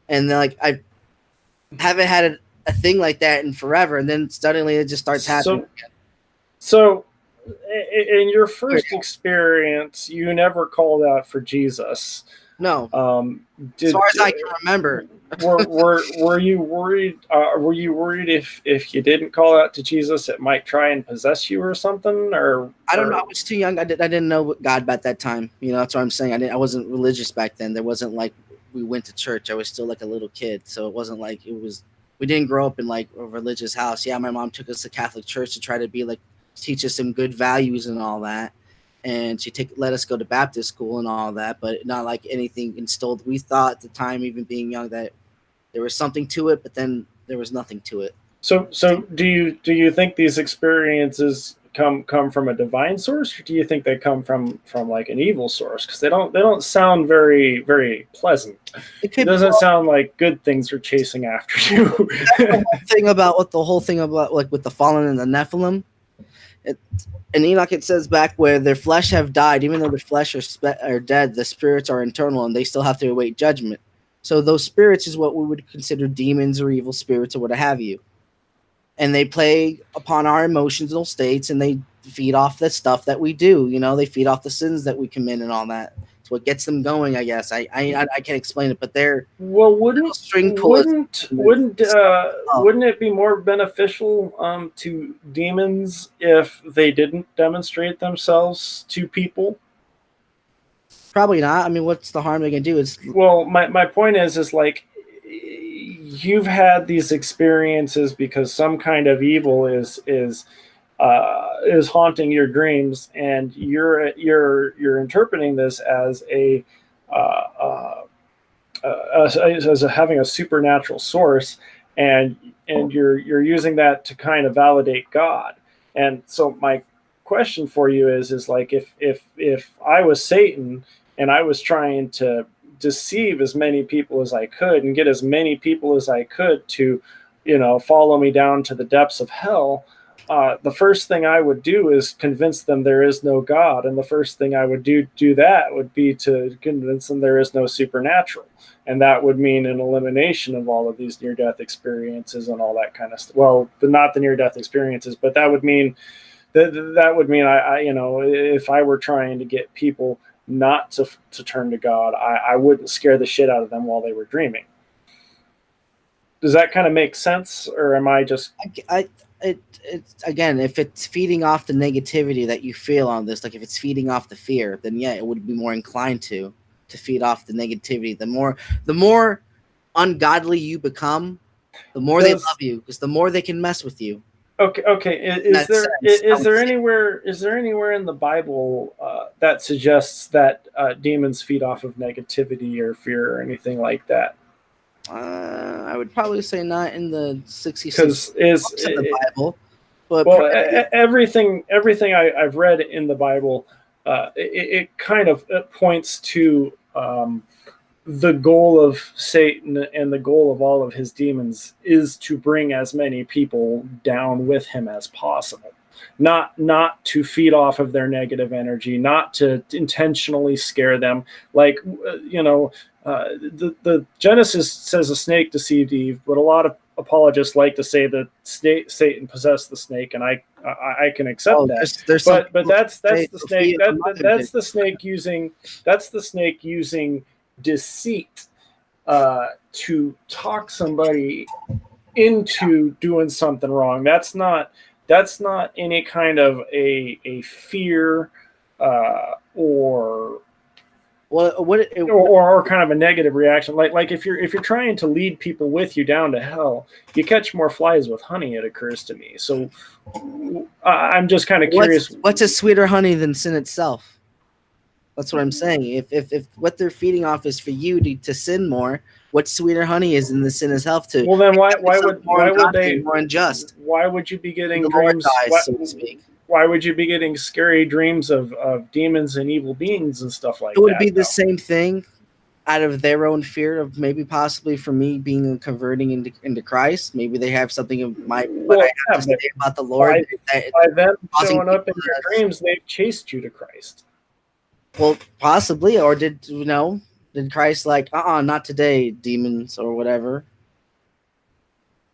And then like I haven't had a thing like that in forever, and then suddenly it just starts happening again. So in your first experience, you never called out for Jesus. No. As far as I can remember. were you worried? Were you worried if you didn't call out to Jesus, it might try and possess you or something? Or I don't know. I was too young. I didn't know God at that time. That's what I'm saying. I wasn't religious back then. There wasn't like we went to church. I was still like a little kid, so it wasn't like we didn't grow up in like a religious house. Yeah, my mom took us to Catholic church to try to be like teach us some good values and all that, and she let us go to Baptist school and all that, but not like anything instilled. We thought at the time, even being young, that there was something to it, but then there was nothing to it. So do you think these experiences come from a divine source, or do you think they come from like an evil source? Because they don't sound very, very pleasant. It doesn't sound like good things are chasing after you. the whole thing about like with the fallen and the Nephilim. In Enoch it says back where their flesh have died, even though the flesh are dead, the spirits are eternal and they still have to await judgment. So those spirits is what we would consider demons or evil spirits or what have you. And they play upon our emotional states, and they feed off the stuff that we do. They feed off the sins that we commit and all that. It's what gets them going, I guess. I can't explain it, but they're wouldn't it be more beneficial to demons if they didn't demonstrate themselves to people? Probably not. I mean, what's the harm they can do? My point is like, you've had these experiences because some kind of evil is haunting your dreams, and you're interpreting this as as having a supernatural source, and you're using that to kind of validate God. And so my question for you is like, if I was Satan and I was trying to deceive as many people as I could and get as many people as I could to, follow me down to the depths of hell, the first thing I would do is convince them there is no God. And the first thing I would do that would be to convince them there is no supernatural. And that would mean an elimination of all of these near-death experiences and all that kind of stuff. Well, not the near-death experiences, but that would mean I if I were trying to get people not to turn to God, I wouldn't scare the shit out of them while they were dreaming. Does that kind of make sense, or am I just? Again, if it's feeding off the negativity that you feel on this, like if it's feeding off the fear, then yeah, it would be more inclined to feed off the negativity. The more ungodly you become, the more they love you, because the more they can mess with you. Okay. Is there anywhere in the Bible that suggests that demons feed off of negativity or fear or anything like that? I would probably say not in the 66 books of the Bible. But everything I've read in the Bible, it kind of points to the goal of Satan and the goal of all of his demons is to bring as many people down with him as possible. not to feed off of their negative energy, not to intentionally scare them. Like, the Genesis says a snake deceived Eve, but a lot of apologists like to say that Satan possessed the snake, and I can accept that. There's But some that's say the snake. Sophia, the mother That's did. the snake using deceit to talk somebody into doing something wrong. That's not any kind of a fear or kind of a negative reaction. Like if you're trying to lead people with you down to hell, you catch more flies with honey, it occurs to me. So I'm just kind of curious. What's a sweeter honey than sin itself? That's what I'm saying. If what they're feeding off is for you to sin more, what sweeter honey is in the sin itself to? Well, then why would they more unjust? Why would you be getting dreams? So to speak. Why would you be getting scary dreams of demons and evil beings and stuff like that? It would be the same thing out of their own fear of maybe possibly for me being converting into Christ. Maybe they have something of what I have to say about the Lord. By them showing up in your dreams, they've chased you to Christ. Well, possibly, or did Christ not today, demons or whatever?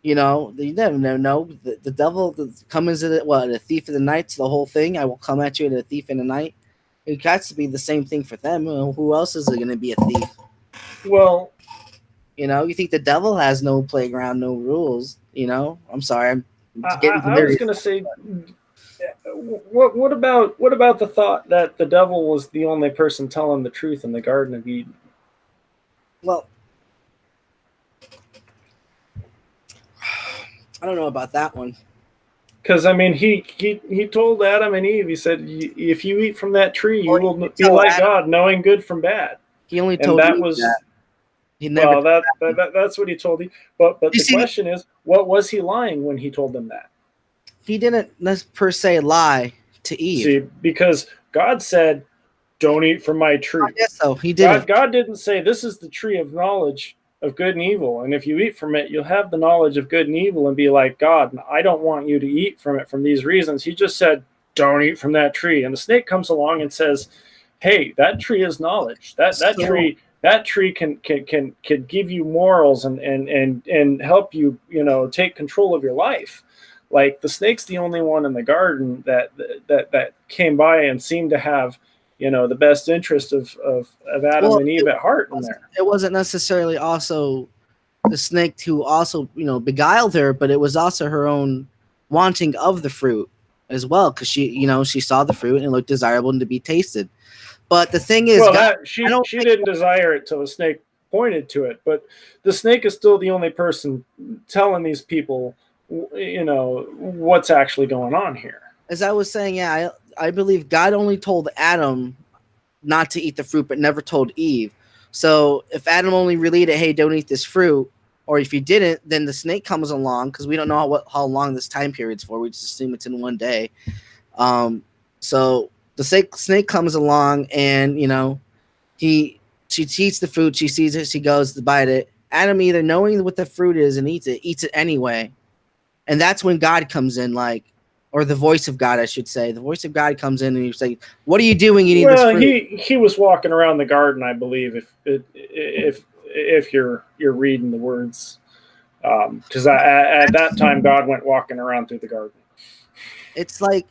You never know. The devil comes in a thief in the night. The whole thing. I will come at you as a thief in the night. It has to be the same thing for them. Who else is going to be a thief? Well, you think the devil has no playground, no rules? I'm sorry. I was going to say, what about the thought that the devil was the only person telling the truth in the Garden of Eden? Well, I don't know about that one. Because he told Adam and Eve. He said, "If you eat from that tree, you will be like Adam, God, knowing good from bad." He only told that Eve was that. He never. Well, that's what he told you. But the question is, what was he lying when he told them that? He didn't per se lie to Eve. See, because God said, "Don't eat from my tree." I guess so. He didn't. God didn't say this is the tree of knowledge of good and evil, and if you eat from it, you'll have the knowledge of good and evil and be like God. And I don't want you to eat from it from these reasons. He just said, "Don't eat from that tree." And the snake comes along and says, "Hey, that tree is knowledge. That tree can give you morals and help you, take control of your life." Like the snake's the only one in the garden that came by and seemed to have, the best interest of Adam and Eve at heart in there. It wasn't necessarily also the snake who also, beguiled her, but it was also her own wanting of the fruit as well, because she saw the fruit and it looked desirable and to be tasted. But the thing is, she didn't desire it till the snake pointed to it. But the snake is still the only person telling these people, what's actually going on here. As I was saying, I believe God only told Adam not to eat the fruit, but never told Eve. So if Adam only related, hey, don't eat this fruit, or if he didn't, then the snake comes along, because we don't know how long this time period's for. We just assume it's in one day. So the snake comes along, and she eats the fruit. She sees it. She goes to bite it. Adam, either knowing what the fruit is and eats it anyway. And that's when God comes in, or the voice of God, I should say. The voice of God comes in and he's like, "What are you doing eating this fruit?" He was walking around the garden, I believe, if you're reading the words, because at that time God went walking around through the garden. It's like,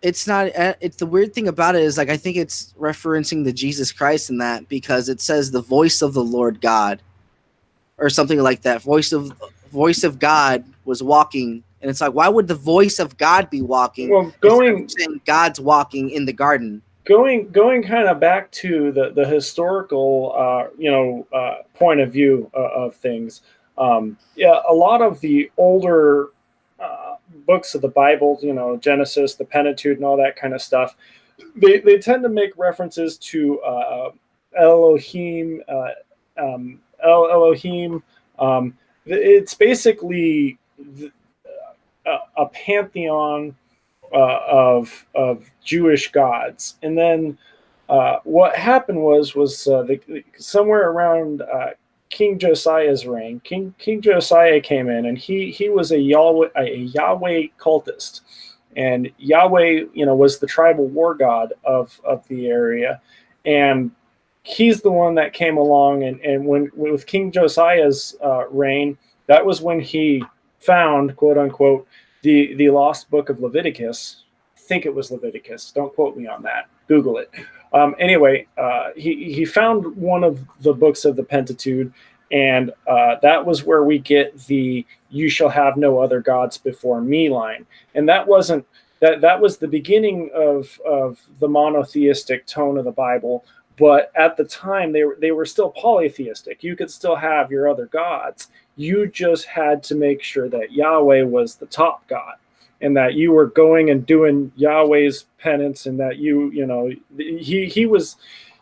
it's not. It's the weird thing about it is I think it's referencing the Jesus Christ in that, because it says the voice of the Lord God, or something like that. Voice of God was walking, and it's like, why would the voice of God be walking? Well, God's walking in the garden. Going kind of back to the historical, point of view of things. A lot of the older books of the Bible, Genesis, the Pentateuch, and all that kind of stuff, they tend to make references to Elohim. Elohim. It's basically a pantheon of Jewish gods, and then what happened was somewhere around King Josiah's reign. King Josiah came in, and he was a Yahweh cultist, and Yahweh, was the tribal war god of the area, and he's the one that came along, and when with King Josiah's reign, that was when he found, quote unquote, the lost book of Leviticus. I think it was Leviticus. Don't quote me on that. Google it. Anyway, he found one of the books of the Pentateuch, and that was where we get the "You shall have no other gods before me" line. And that wasn't that was the beginning of the monotheistic tone of the Bible. But at the time, they were still polytheistic. You could still have your other gods. You just had to make sure that Yahweh was the top god, and that you were going and doing Yahweh's penance, and that he was,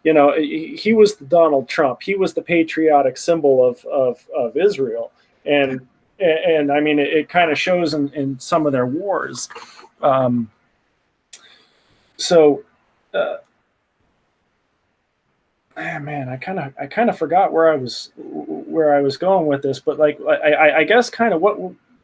he was the Donald Trump. He was the patriotic symbol of Israel, and I mean it kind of shows in some of their wars. So. Man, I kind of forgot where I was going with this, but like I guess kind of what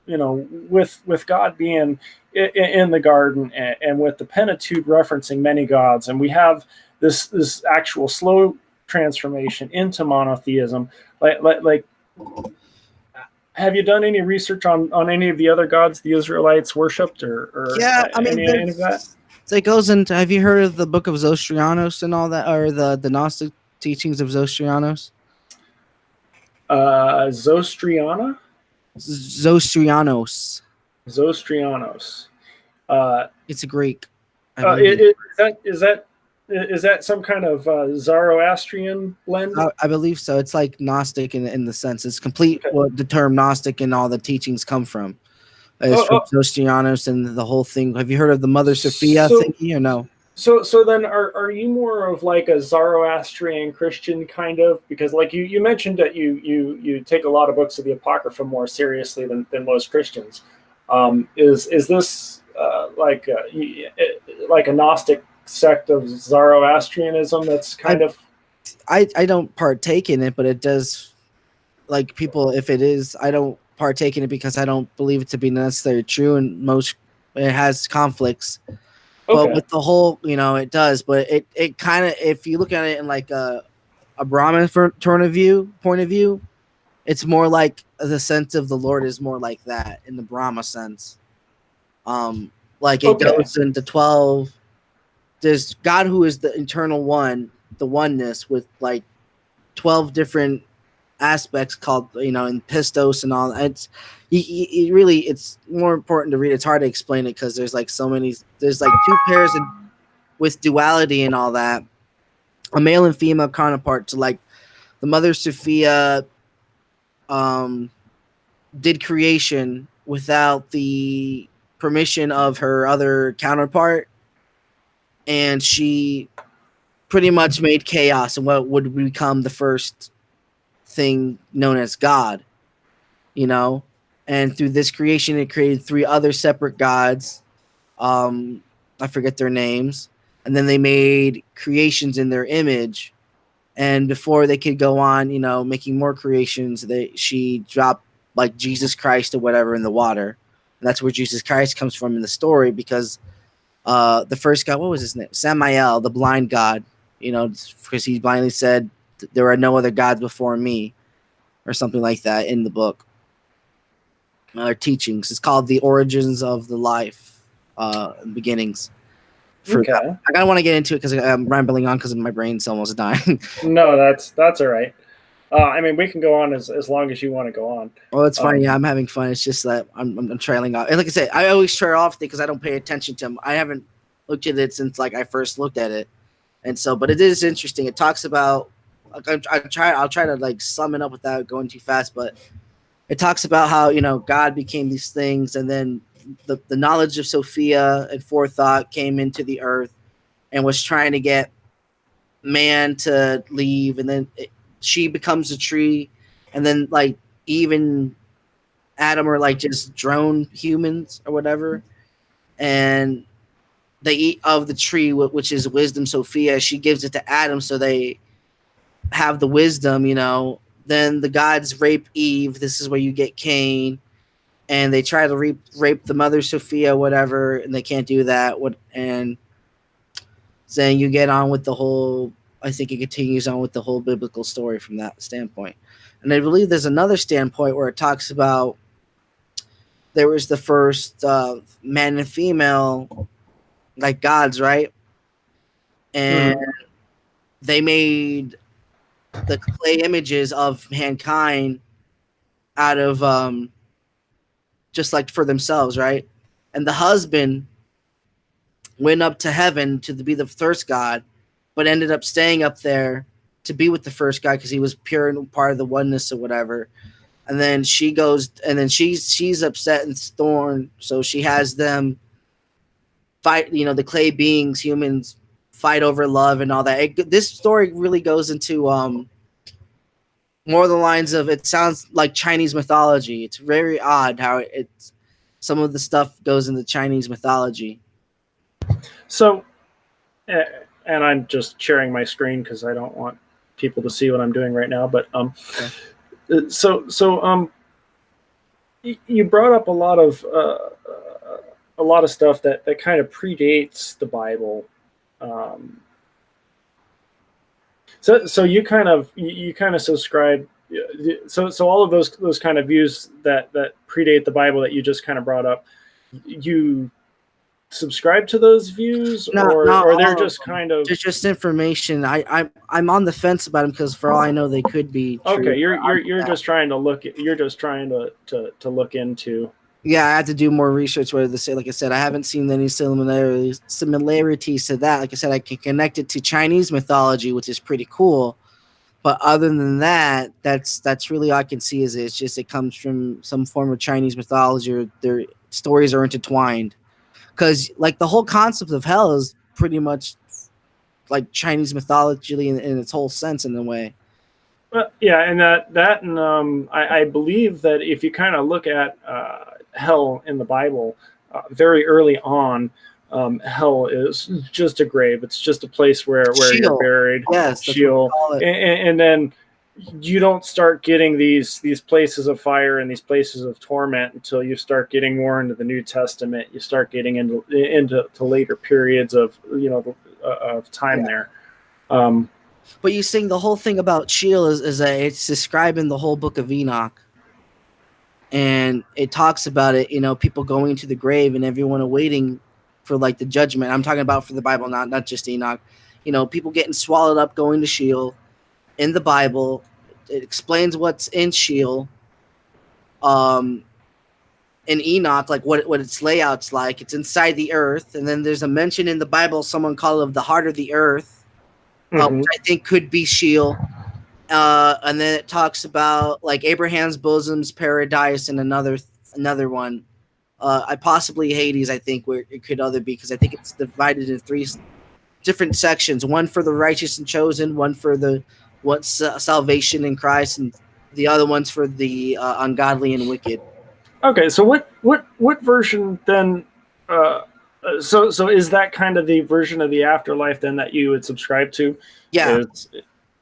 with God being in the garden, and with the Pentateuch referencing many gods, and we have this actual slow transformation into monotheism. Like have you done any research on any of the other gods the Israelites worshipped, or Yeah, I mean, any of that? So it goes into. Have you heard of the book of Zostrianos and all that, or the Gnostic teachings of Zostrianos? Zostriana? Zostrianos. Zostrianos. It's a Greek. I is that some kind of Zoroastrian blend? I believe so. It's like Gnostic in the sense. It's complete what the term Gnostic and all the teachings come from. It's from Zostrianos and the whole thing. Have you heard of the Mother Sophia thingy or no? So then are you more of like a Zoroastrian Christian kind of? Because like you mentioned that you take a lot of books of the Apocrypha more seriously than most Christians. Is this like a Gnostic sect of Zoroastrianism that's kind of... I don't partake in it, but it does, like, people, if it is, I don't partake in it because I don't believe it to be necessarily true, and it has conflicts. Okay. But with the whole, it does. But it kind of, if you look at it in like a Brahmin point of view, it's more like the sense of the Lord is more like that in the Brahma sense. Like it goes into 12. There's God who is the eternal one, the oneness, with like 12 different aspects called, in pistos and all. It's really, it's more important to read. It's hard to explain it because there's like so many. There's like two pairs with duality and all that. A male and female counterpart to like the Mother Sophia did creation without the permission of her other counterpart, and she pretty much made chaos and what would become the first thing known as God, and through this creation it created 3 other separate gods. I forget their names, and then they made creations in their image, and before they could go on making more creations, she dropped like Jesus Christ or whatever in the water, and that's where Jesus Christ comes from in the story, because the first god, what was his name? Samael, the blind god, because he blindly said there are no other gods before me, or something like that in the book. Or teachings. It's called The Origins of the Life, Beginnings. Okay. I kind of want to get into it because I'm rambling on because my brain's almost dying. No, that's all right. I mean, we can go on as long as you want to go on. Well, it's fine. Yeah, I'm having fun. It's just that I'm trailing off. And like I said, I always trail off because I don't pay attention to them. I haven't looked at it since like I first looked at it, and so. But it is interesting. It talks about. I'll try to like sum it up without going too fast, but it talks about how God became these things, and then the knowledge of Sophia and forethought came into the earth and was trying to get man to leave, and then she becomes a tree, and then like even Adam are like just drone humans or whatever, and they eat of the tree, which is wisdom Sophia. She gives it to Adam, so they have the wisdom. Then the gods rape Eve. This is where you get Cain, and they try to rape the mother Sophia, whatever, and they can't do that. And then you get on with the whole. I think it continues on with the whole biblical story from that standpoint. And I believe there's another standpoint where it talks about there was the first man and female, like gods, right? And they made the clay images of mankind out of just like for themselves, right? And the husband went up to heaven to be the first god, but ended up staying up there to be with the first god because he was pure and part of the oneness or whatever. And then she goes, and then she's upset and scorned, so she has them fight. You know, the clay beings, humans, fight over love and all that. This story really goes into more the lines of, it sounds like Chinese mythology. It's very odd how it's some of the stuff goes into Chinese mythology. So, and I'm just sharing my screen because I don't want people to see what I'm doing right now. But okay. So you brought up a lot of stuff that kind of predates the Bible. So you kind of subscribe. So all of those kind of views that predate the Bible that you just kind of brought up, you subscribe to those views, or they're just kind of, it's just information. I'm on the fence about them because for all I know they could be true. Okay, you're just trying to look at, you're just trying to look into. Yeah, I had to do more research. Whether to say, like I said, I haven't seen any similarities to that. Like I said, I can connect it to Chinese mythology, which is pretty cool. But other than that, that's really all I can see. It's just it comes from some form of Chinese mythology, or their stories are intertwined. Because like the whole concept of hell is pretty much like Chinese mythology in its whole sense, in a way. Yeah, and I believe that if you kind of look at hell in the Bible, very early on, hell is just a grave. It's just a place where you're buried. Yes, Sheol. And then you don't start getting these places of fire and these places of torment until you start getting more into the New Testament. You start getting into later periods of of time there. But you think the whole thing about Sheol is that it's described in the whole book of Enoch. And it talks about it, people going to the grave and everyone awaiting for like the judgment. I'm talking about for the Bible, not just Enoch. People getting swallowed up, going to Sheol. In the Bible, it explains what's in Sheol. In Enoch, like what its layout's like. It's inside the earth, and then there's a mention in the Bible, someone called of the heart of the earth, which I think could be Sheol. And then it talks about like Abraham's bosom's paradise and another one. I possibly Hades, I think, where it could other be, because I think it's divided in 3 different sections: one for the righteous and chosen, one for the salvation in Christ, and the other one's for the ungodly and wicked. Okay, so what version then? So is that kind of the version of the afterlife then that you would subscribe to? Yeah.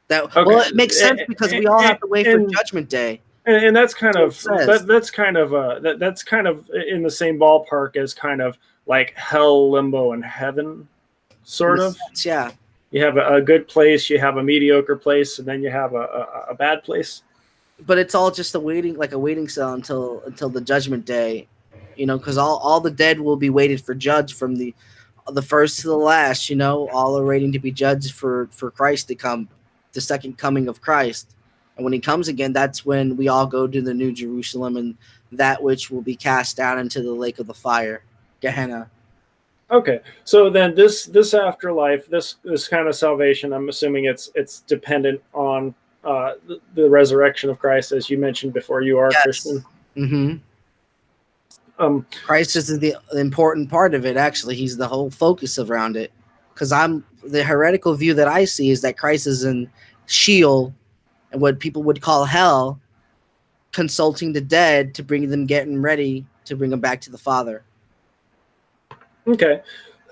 Well, it makes sense because we all have to wait for Judgment Day. And that's kind of that's kind of in the same ballpark as kind of like hell, limbo, and heaven, sort of. Yeah. You have a good place, you have a mediocre place, and then you have a bad place. But it's all just a waiting cell until the Judgment Day, because all the dead will be waited for judge from the first to the last. All are waiting to be judged for Christ to come, the second coming of Christ. And when he comes again, that's when we all go to the New Jerusalem, and that which will be cast down into the lake of the fire, Gehenna. Okay, so then this afterlife, this kind of salvation, I'm assuming it's dependent on the resurrection of Christ, as you mentioned before. You are a Christian. Mm-hmm. Christ is the important part of it. Actually, he's the whole focus around it. Because the heretical view that I see is that Christ is in Sheol, and what people would call hell, consulting the dead to bring them, getting ready to bring them back to the Father. Okay.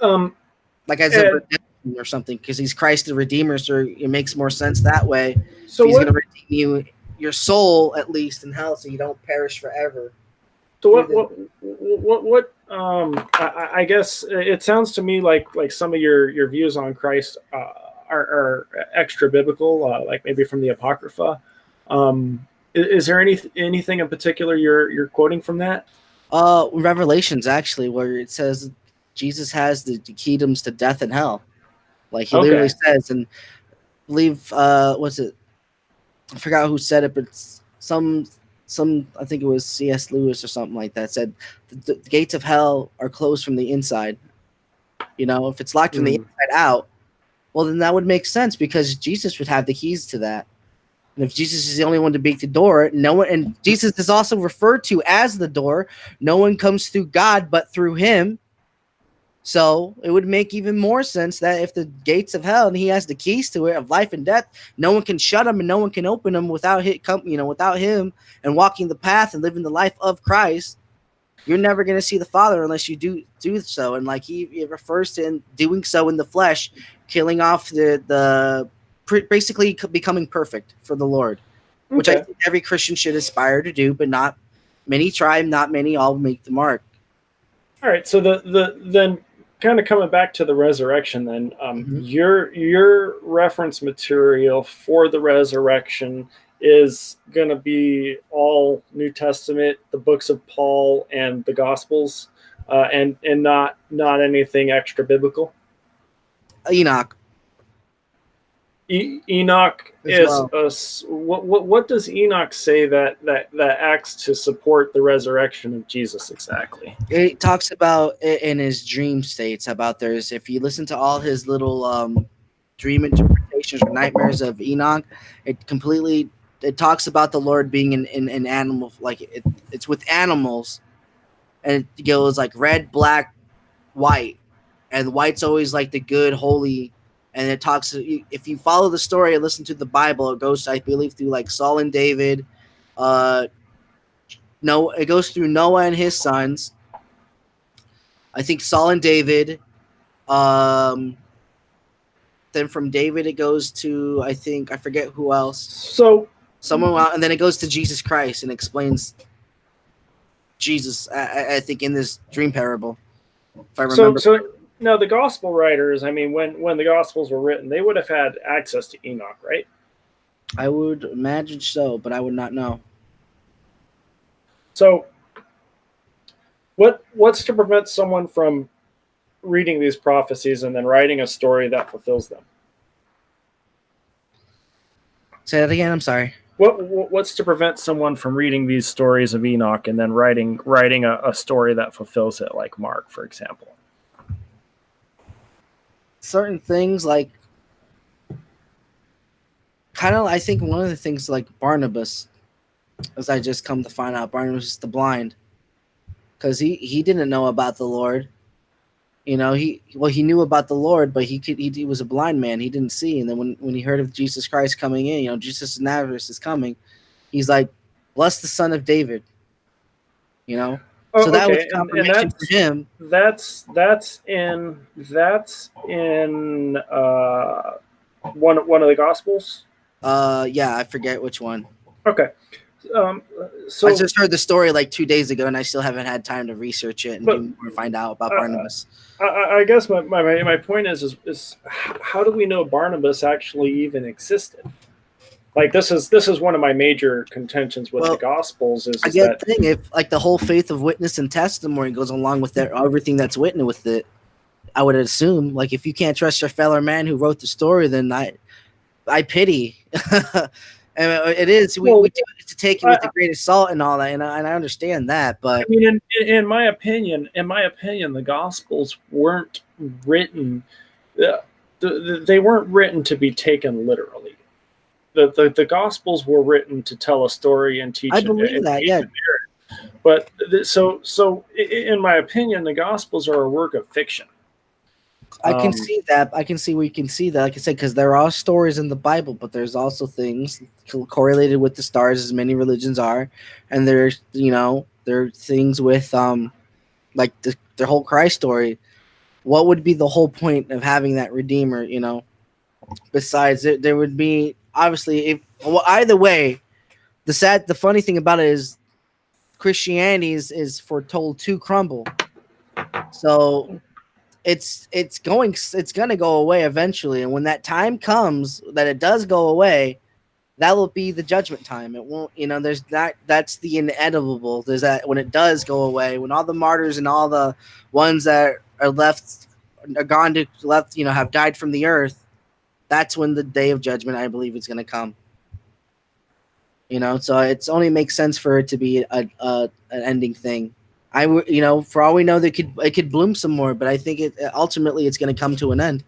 Like as a redemption or something, because he's Christ the Redeemer, so it makes more sense that way. So he's going to redeem your soul, at least in hell, so you don't perish forever. So I guess it sounds to me like some of your views on Christ are extra biblical, like maybe from the Apocrypha. Is there anything in particular you're quoting from that? Revelations actually, where it says Jesus has the kingdoms to death and hell. Like he literally Okay. says, and I believe what's it? I forgot who said it, but it's some I think it was C.S. Lewis or something like that said the gates of hell are closed from the inside. You know, if it's locked from the Mm, inside out, well then that would make sense because Jesus would have the keys to that. And if Jesus is the only one to break the door, no one, and Jesus is also referred to as the door. No one comes through God but through him. So it would make even more sense that if the gates of hell and he has the keys to it of life and death, no one can shut them and no one can open them without without him and walking the path and living the life of Christ. You're never going to see the Father unless you do so. And like he refers to in doing so in the flesh, killing off basically becoming perfect for the Lord, which I okay. think every Christian should aspire to do, but not many try, not many all make the mark. All right. So then kind of coming back to the resurrection, then Mm-hmm. your reference material for the resurrection is going to be all New Testament, the books of Paul, and the Gospels, and not anything extra biblical. Enoch Enoch as is well. what does Enoch say that acts to support the resurrection of Jesus exactly? It talks about in his dream states about there's if you listen to all his little dream interpretations or nightmares of Enoch, it talks about the Lord being in animal like it's with animals and it goes like red, black, white, and white's always like the good, holy. And it talks if you follow the story and listen to the Bible, it goes I believe through like Saul and David. No, it goes through Noah and his sons. I think Saul and David. Um, then from David it goes to I forget who else. So Someone and then it goes to Jesus Christ and explains Jesus. I think in this dream parable, if I so remember. so now the gospel writers, I mean, when the gospels were written, they would have had access to Enoch, right? I would imagine so, but I would not know. So what's to prevent someone from reading these prophecies and then writing a story that fulfills them? Say that again. I'm sorry. What's to prevent someone from reading these stories of Enoch and then writing a story that fulfills it, like Mark, for example? Certain things like kind of I think one of the things like Barnabas, as I just come to find out, Barnabas the blind, because he didn't know about the Lord. You know, he knew about the Lord, but he was a blind man. He didn't see. And then when he heard of Jesus Christ coming in, you know, Jesus of Nazareth is coming, he's like, bless the son of David, you know? So Oh, that was okay, and confirmation for him. that's in one of the gospels. Yeah, I forget which one. Okay, I so just heard the story like 2 days ago and I still haven't had time to research it and but do more, find out about uh, Barnabas. I guess my point is how do we know Barnabas actually even existed? Like this is one of my major contentions with the Well, gospels I is get that the thing if like the whole faith of witness and testimony goes along with everything that's written with it. I would assume like if you can't trust your fellow man who wrote the story, then I pity. And it is we well do it to take it with I, the greatest salt and all that, and I understand that, I but mean, in my opinion, the Gospels weren't written. Uh, they weren't written to be taken literally. The Gospels were written to tell a story and I teach believe and that. teach Yeah, a narrative. But in my opinion, the Gospels are a work of fiction. I can Um, see that. I can see where you can see that. Like I said, because there are stories in the Bible, but there's also things correlated with the stars, as many religions are, and there's there are things with like the whole Christ story. What would be the whole point of having that Redeemer? Besides there would be obviously if well, either way. The funny thing about it is Christianity is foretold to crumble. So it's gonna go away eventually, and when that time comes that it does go away, that will be the judgment time. It won't, there's that's the inevitable. There's that when it does go away, when all the martyrs and all the ones that are left are gone to left, have died from the earth, that's when the day of judgment, I believe, is going to come. So it's only makes sense for it to be an ending thing. For all we know, it could bloom some more, but I think ultimately it's going to come to an end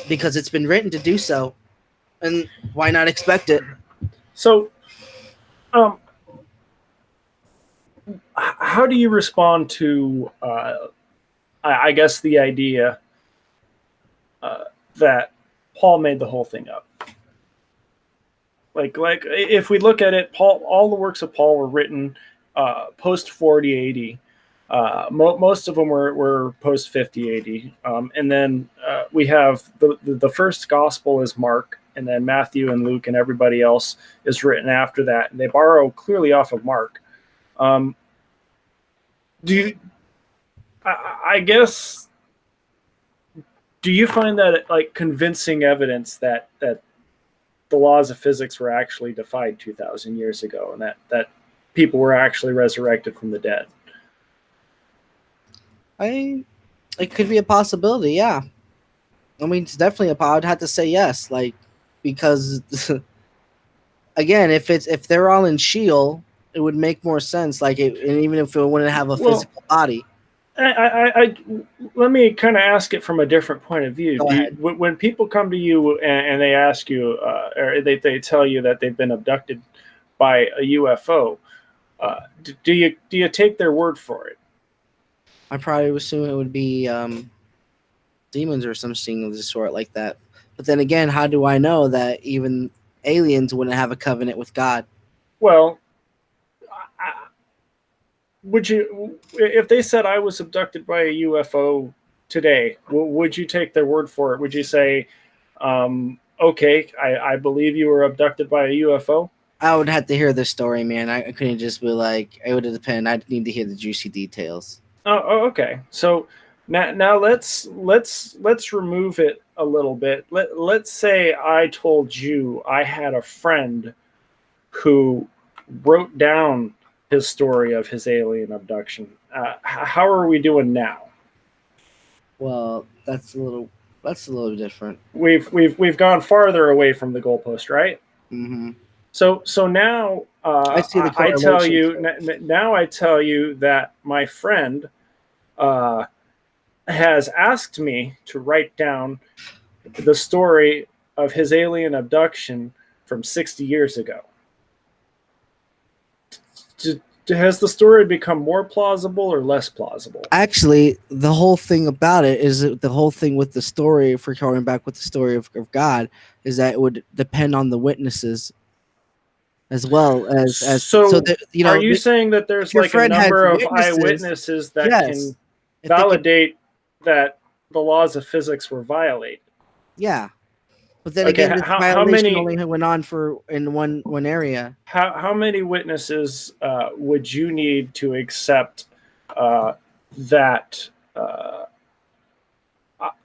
because it's been written to do so, and why not expect it? So, how do you respond to, I guess, the idea that Paul made the whole thing up? Like if we look at it, all the works of Paul were written post 40 AD. Most of them were post 50 AD, and then we have the first gospel is Mark, and then Matthew and Luke and everybody else is written after that, and they borrow clearly off of Mark. I guess, do you find that like convincing evidence that the laws of physics were actually defied 2,000 years ago, and that people were actually resurrected from the dead? It could be a possibility, yeah. I mean, it's definitely I'd have to say yes, because again, if they're all in Sheol, it would make more sense. And even if it wouldn't have a physical body. Let me kind of ask it from a different point of view. When people come to you and they ask you, or they tell you that they've been abducted by a UFO, do you take their word for it? I probably would assume it would be demons or something of the sort like that. But then again, how do I know that even aliens wouldn't have a covenant with God? Well, would you, if they said I was abducted by a UFO today, would you take their word for it? Would you say, okay, I believe you were abducted by a UFO? I would have to hear the story, man. I couldn't just be like, it would depend. I'd need to hear the juicy details. Oh, okay. So now let's remove it a little bit. Let's say I told you I had a friend who wrote down his story of his alien abduction. How are we doing now? Well, that's a little different. We've gone farther away from the goalpost, right? Mm-hmm. So now I tell you that my friend has asked me to write down the story of his alien abduction from 60 years ago. Has the story become more plausible or less plausible? Actually, the whole thing about it is the whole thing with the story, if we're going back with the story of God, is that it would depend on the witnesses as well as so that, are you saying that there's like a number of eyewitnesses that can validate that the laws of physics were violated? Yeah. But then again, this violation only went on in one area. How many witnesses would you need to accept that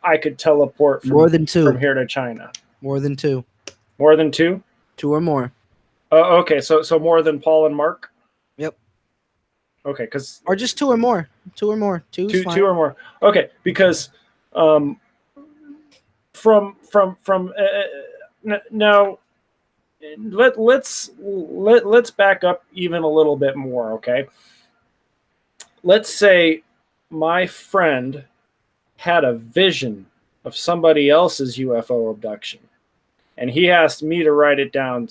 I could teleport from here to China? More than two. More than two? Two or more. Okay, so more than Paul and Mark? Yep. Okay, or just two or more. Two or more. Two or more. Okay, because from now, let's back up even a little bit more. Okay, let's say my friend had a vision of somebody else's UFO abduction, and he asked me to write it down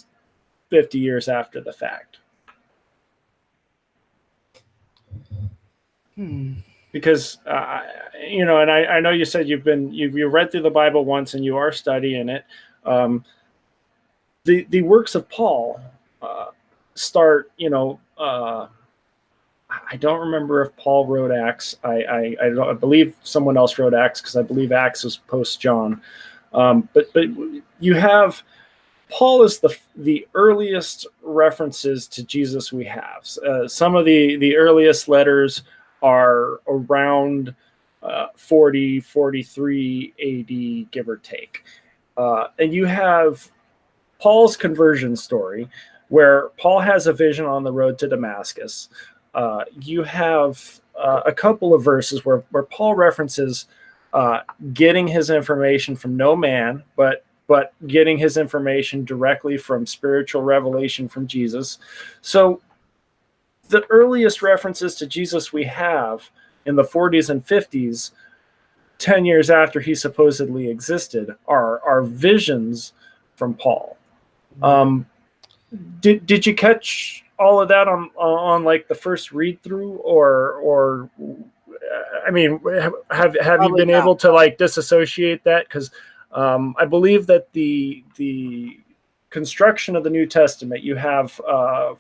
50 years after the fact. Because and I know you said you've read through the Bible once and you are studying it. The works of Paul start. I don't remember if Paul wrote Acts. I believe someone else wrote Acts because I believe Acts was post John. But you have Paul is the earliest references to Jesus we have. Some of the earliest letters are around 40, 43 AD, give or take. And you have Paul's conversion story, where Paul has a vision on the road to Damascus. You have a couple of verses where Paul references getting his information from no man, but getting his information directly from spiritual revelation from Jesus. So the earliest references to Jesus we have in the 40s and 50s, 10 years after he supposedly existed, are visions from Paul. Did you catch all of that on like the first read through, or I mean, have you been able to like disassociate that? Because I believe that the construction of the New Testament, you have 4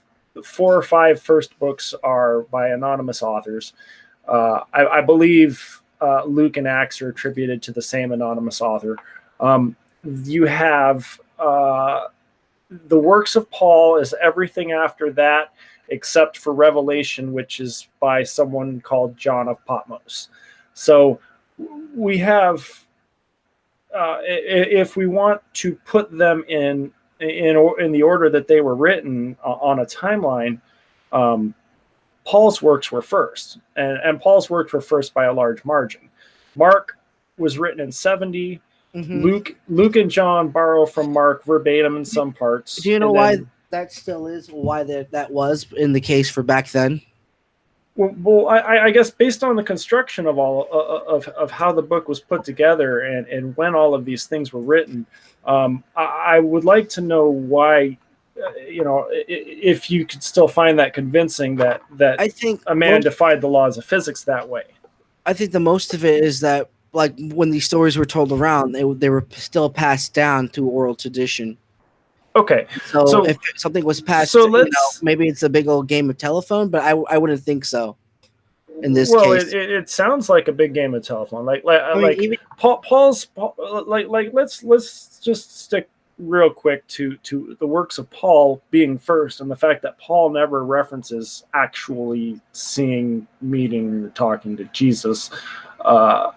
or 5 first books are by anonymous authors. I believe Luke and Acts are attributed to the same anonymous author. You have the works of Paul is everything after that, except for Revelation, which is by someone called John of Patmos. So we have, if we want to put them in the order that they were written on a timeline, Paul's works were first, and Paul's works were first by a large margin. Mark was written in 70. Mm-hmm. Luke and John borrow from Mark verbatim in some parts. Do you know why that still is? Why that was in the case for back then? Well, I guess based on the construction of all of how the book was put together and when all of these things were written, I would like to know why. If you could still find that convincing that I think a man defied the laws of physics that way. I think the most of it is that, like, when these stories were told around, they were still passed down through oral tradition. Okay, so if something was passed, maybe it's a big old game of telephone, but I wouldn't think so. In this case, well, it sounds like a big game of telephone. Paul's let's just stick real quick to the works of Paul being first, and the fact that Paul never references actually seeing, meeting, or talking to Jesus. I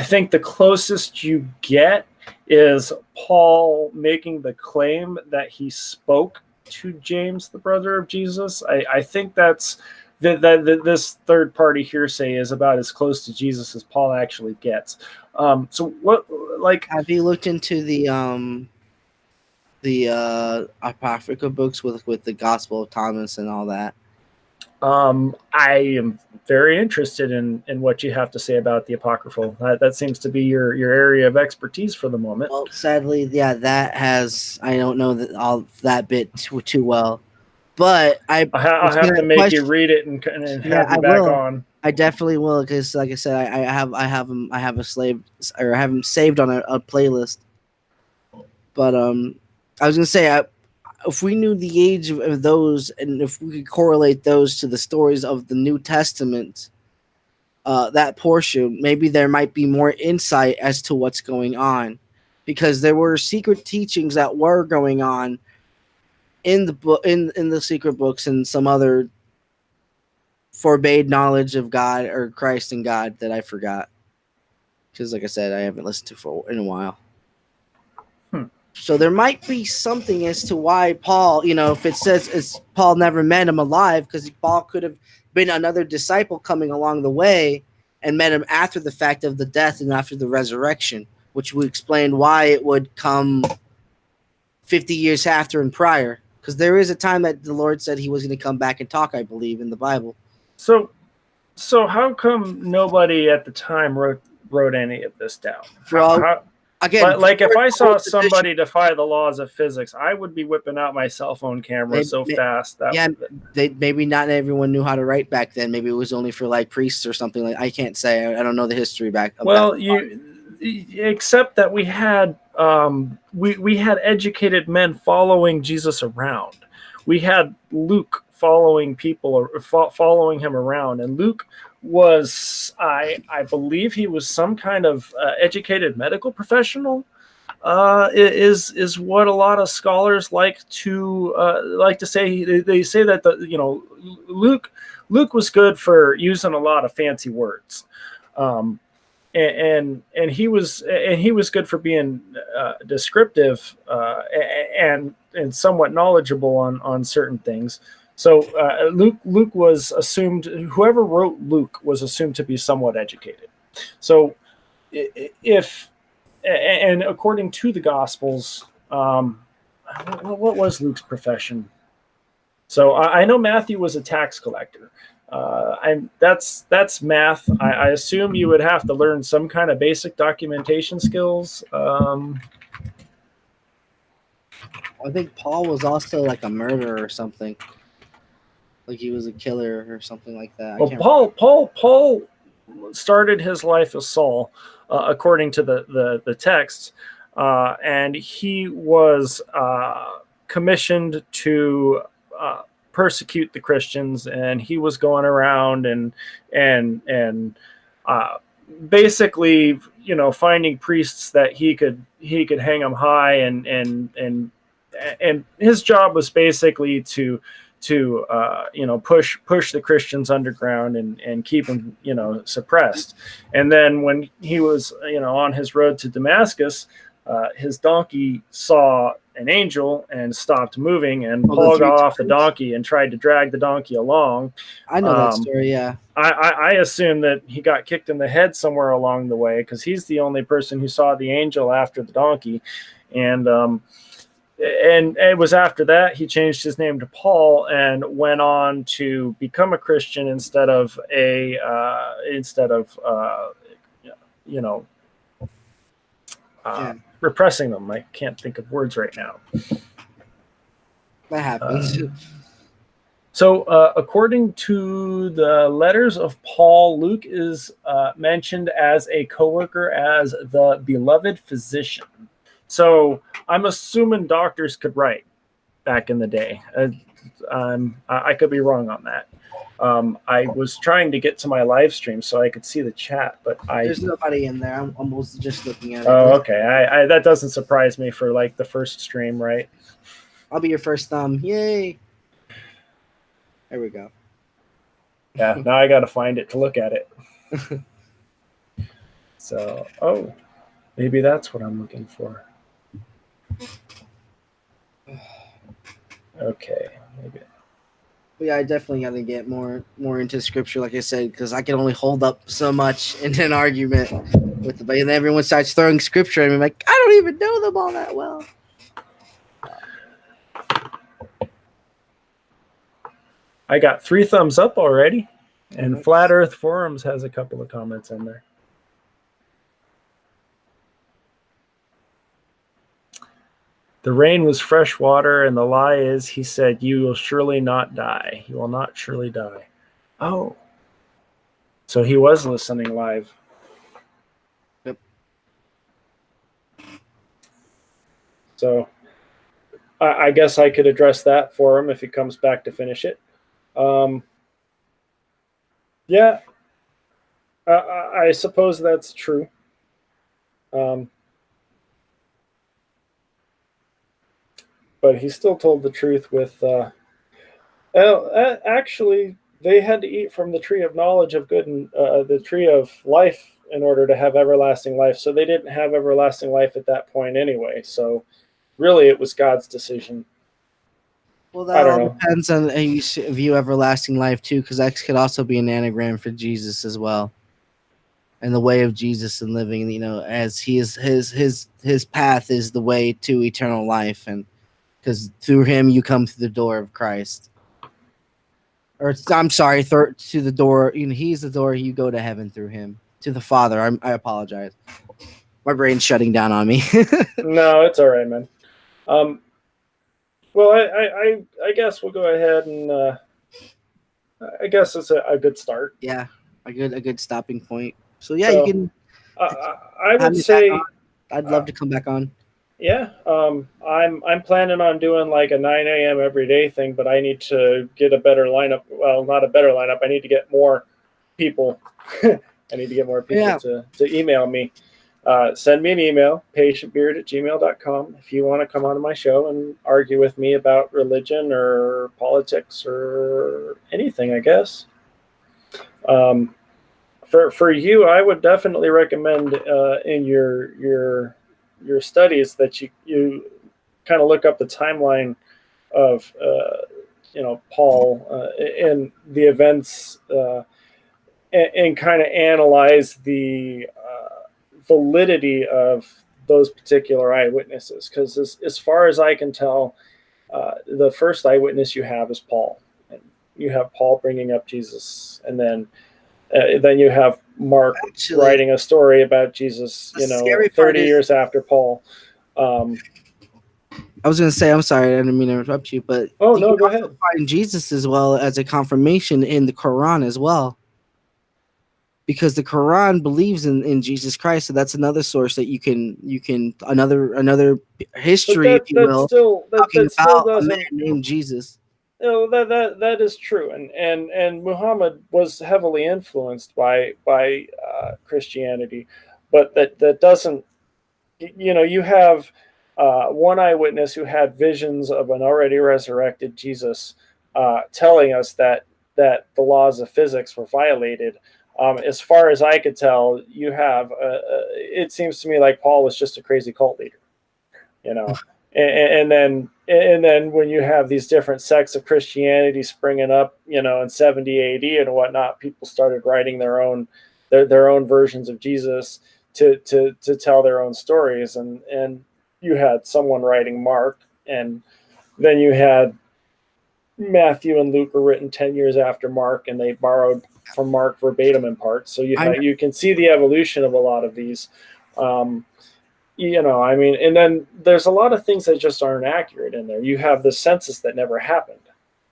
think the closest you get is Paul making the claim that he spoke to James, the brother of Jesus. I think that's that this third party hearsay is about as close to Jesus as Paul actually gets. So what, like, have you looked into the Apocrypha books with the Gospel of Thomas and all that? I am very interested in what you have to say about the Apocryphal. That seems to be your area of expertise for the moment. Well, sadly, yeah, I don't know all that bit too well, but I'll have to make you read it and have you back on. I definitely will, because, like I said, I have them saved on a playlist. But I was gonna say, if we knew the age of those, and if we could correlate those to the stories of the New Testament, that portion, maybe there might be more insight as to what's going on, because there were secret teachings that were going on in the book, in the secret books, and some other forbade knowledge of God or Christ and God that I forgot, because, like I said, I haven't listened to in a while. So there might be something as to why Paul, if it says Paul never met him alive, because Paul could have been another disciple coming along the way and met him after the fact of the death and after the resurrection, which would explain why it would come 50 years after and prior. Because there is a time that the Lord said he was going to come back and talk, I believe, in the Bible. So how come nobody at the time wrote any of this down? Again, like if I saw somebody defy the laws of physics, I would be whipping out my cell phone camera fast. Maybe not everyone knew how to write back then. Maybe it was only for like priests or something. Like, I can't say. I don't know the history back. Well, except that we had we had educated men following Jesus around. We had Luke following him around, and Luke was, I believe he was some kind of educated medical professional. is what a lot of scholars like to say. They say that Luke was good for using a lot of fancy words, and he was good for being descriptive and somewhat knowledgeable on certain things. So Luke was assumed. Whoever wrote Luke was assumed to be somewhat educated. So if and according to the Gospels, what was Luke's profession? So I know Matthew was a tax collector. That's math. I assume you would have to learn some kind of basic documentation skills. I think Paul was also like a murderer or something. Like he was a killer or something like that. Well, Paul started his life as Saul, according to the texts, and he was commissioned to persecute the Christians, and he was going around and basically, finding priests that he could hang them high, and his job was basically to push the Christians underground and keep them suppressed. And then when he was on his road to Damascus, his donkey saw an angel and stopped moving, and Paul got off the donkey and tried to drag the donkey along. I know that story. Yeah, I assume that he got kicked in the head somewhere along the way, because he's the only person who saw the angel after the donkey. And it was after that he changed his name to Paul and went on to become a Christian instead of repressing them. I can't think of words right now. That happens. So according to the letters of Paul, Luke is mentioned as a co-worker as the beloved physician. So I'm assuming doctors could write back in the day. I could be wrong on that. I was trying to get to my live stream so I could see the chat, but there's nobody in there. I'm almost just looking at it. Oh, okay. That doesn't surprise me for like the first stream, right? I'll be your first thumb. Yay! There we go. Yeah. Now I got to find it to look at it. So, maybe that's what I'm looking for. Okay, maybe. But yeah, I definitely got to get more into scripture, like I said, because I can only hold up so much in an argument with the. And everyone starts throwing scripture at me, like I don't even know them all that well. I got 3 thumbs up already, and Flat Earth Forums has a couple of comments in there. The rain was fresh water, and the lie is, he said, you will surely not die. You will not surely die. Oh. So he was listening live. Yep. So I guess I could address that for him if he comes back to finish it. Yeah. I suppose that's true. But he still told the truth with, actually, they had to eat from the tree of knowledge of good and the tree of life in order to have everlasting life. So they didn't have everlasting life at that point anyway. So really, it was God's decision. Well, that all depends on how you view everlasting life too, because that could also be an anagram for Jesus as well, and the way of Jesus and living. As he is his path is the way to eternal life, and because through him you come through the door of Christ. Or I'm sorry, to the door. He's the door. You go to heaven through him to the Father. I apologize. My brain's shutting down on me. No, it's all right, man. Well, I guess we'll go ahead and I guess it's a good start. Yeah, a good stopping point. So yeah, you can. I would say I'd love to come back on. Yeah, I'm planning on doing like a 9 a.m. every day thing, but I need to get a better lineup. Well, not a better lineup. I need to get more people. I need to get more people to email me. send me an email, patientbeard@gmail.com, if you want to come on my show and argue with me about religion or politics or anything, I guess. For you, I would definitely recommend in your studies that you kind of look up the timeline of Paul and the events and kind of analyze the validity of those particular eyewitnesses, because as far as I can tell, the first eyewitness you have is Paul, and you have Paul bringing up Jesus, and then you have Mark writing a story about Jesus, 30 years after Paul. I was going to say, I'm sorry, I didn't mean to interrupt you, but oh no, go ahead. Find Jesus as well as a confirmation in the Quran as well, because the Quran believes in Jesus Christ, so that's another source that you can another history, if you will, talking about a man named Jesus. That is true, and Muhammad was heavily influenced by Christianity, but that doesn't, you have one eyewitness who had visions of an already resurrected Jesus, telling us that the laws of physics were violated. As far as I could tell, you have it seems to me like Paul was just a crazy cult leader, and then when you have these different sects of Christianity springing up, in 70 AD and whatnot, people started writing their own versions of Jesus to tell their own stories, and you had someone writing Mark, and then you had Matthew and Luke were written 10 years after Mark, and they borrowed from Mark verbatim in part. So you can see the evolution of a lot of these. And then there's a lot of things that just aren't accurate in there. You have the census that never happened.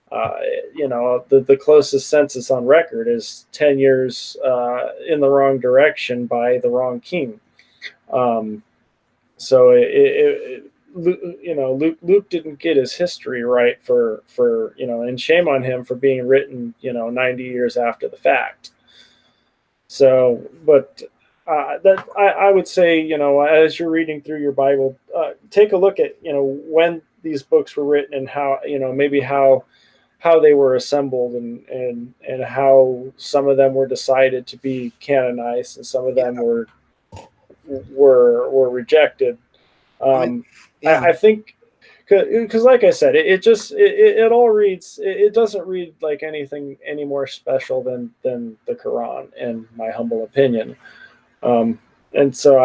The closest census on record is 10 years in the wrong direction by the wrong king. So Luke didn't get his history right for and shame on him for being written 90 years after the fact. So, but that I would say, as you're reading through your Bible, take a look at when these books were written and how maybe how they were assembled and how some of them were decided to be canonized and some of them were rejected. I think because like I said, it all reads. It doesn't read like anything any more special than the Quran, in my humble opinion. And so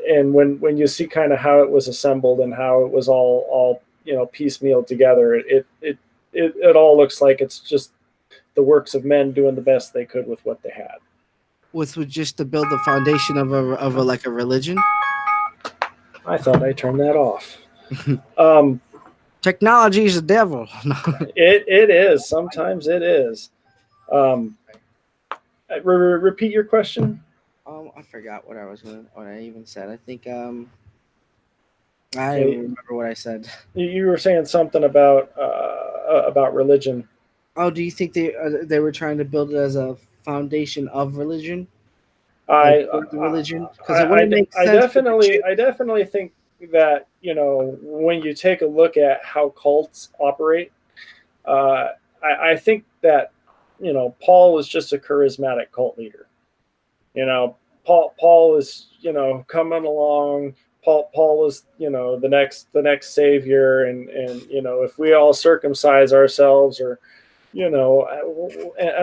and when you see kind of how it was assembled and how it was all piecemeal together, it all looks like it's just the works of men doing the best they could with what they had. With just to build the foundation of a religion. I thought I turned that off. Technology is the devil. It is. Sometimes it is. Repeat your question. I forgot what I even said. I think I don't remember what I said. You were saying something about religion. Oh, do you think they were trying to build it as a foundation of religion? Religion? Because I definitely think that when you take a look at how cults operate, I think that Paul was just a charismatic cult leader. Paul is coming along. Paul is the next savior, and if we all circumcise ourselves, or and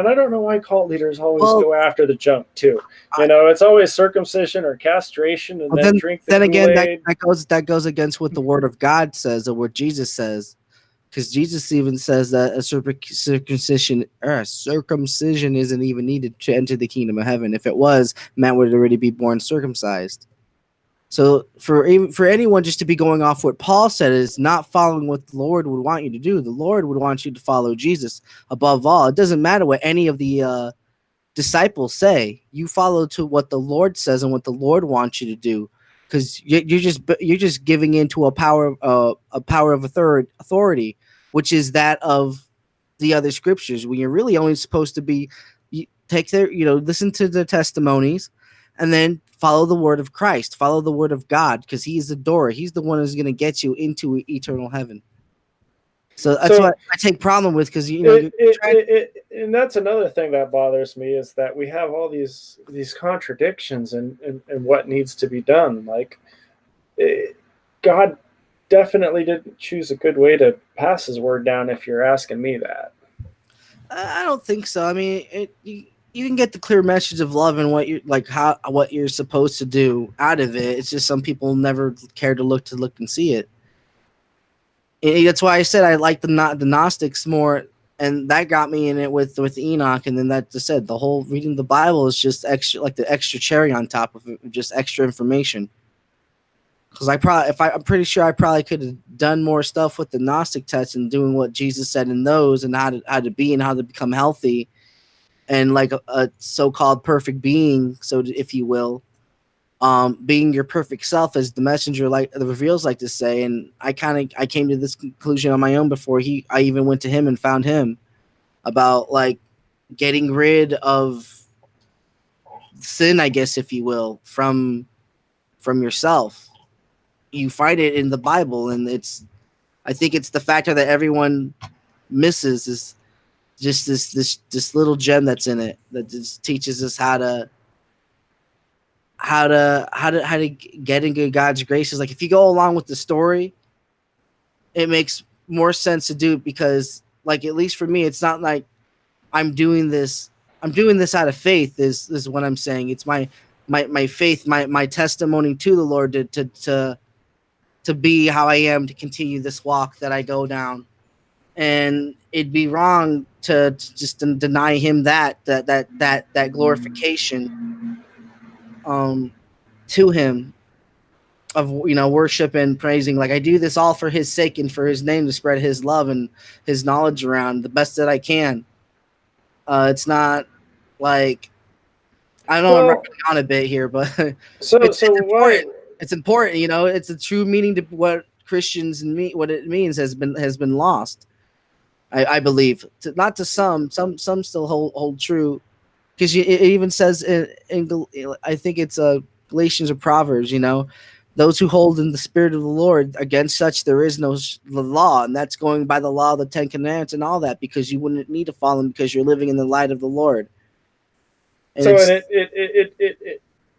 I don't know why cult leaders always go after the junk too. It's always circumcision or castration, and then drink the Kool-Aid. Then again, that goes against what the Word of God says or what Jesus says, because Jesus even says that a circumcision isn't even needed to enter the kingdom of heaven. If it was, man would already be born circumcised. So for anyone just to be going off what Paul said is not following what the Lord would want you to do. The Lord would want you to follow Jesus above all. It doesn't matter what any of the disciples say. You follow to what the Lord says and what the Lord wants you to do, because you're just giving into a power of authority, which is that of the other scriptures. When you're really only supposed to be listen to the testimonies, and then follow the word of Christ, follow the word of God, because he is the door. He's the one who's going to get you into eternal heaven. So that's So what I take problem with, because you're trying. and that's another thing that bothers me is that we have all these contradictions in what needs to be done. Like God definitely didn't choose a good way to pass his word down if you're asking me that. I don't think so. I mean, you can get the clear message of love and what you like, how what you're supposed to do out of it. It's just some people never care to look and see it. That's why I said I like the Gnostics more, and that got me in it with Enoch. And then that just said the whole reading the Bible is just extra, like the extra cherry on top of it, just extra information. Because I'm pretty sure I probably could have done more stuff with the Gnostic text and doing what Jesus said in those, and how to be and how to become healthy, and like a so-called perfect being, so if you will, being your perfect self, as the messenger like the reveals like to say. And I came to this conclusion on my own before I even went to him and found him, about like getting rid of sin, I guess, if you will, from yourself. You find it in the Bible, and I think it's the factor that everyone misses, is just this little gem that's in it that just teaches us how to get into God's graces. Like if you go along with the story, it makes more sense to do, because like, at least for me, it's not like I'm doing this out of faith, is what I'm saying. It's my faith, my testimony to the Lord to be how I am, to continue this walk that I go down. And it'd be wrong to just deny him that glorification to him, of worship and praising. Like, I do this all for his sake and for his name, to spread his love and his knowledge around the best that I can. It's not like, I know I'm Well, running on a bit here, but so it's why? important. It's important, it's a true meaning to what Christians and what it means has been lost. I believe, not to some still hold true, because it even says in I think it's Galatians or Proverbs, those who hold in the spirit of the Lord, against such there is no law. And that's going by the law of the 10 Commandments and all that, because you wouldn't need to follow them, because you're living in the light of the Lord. And So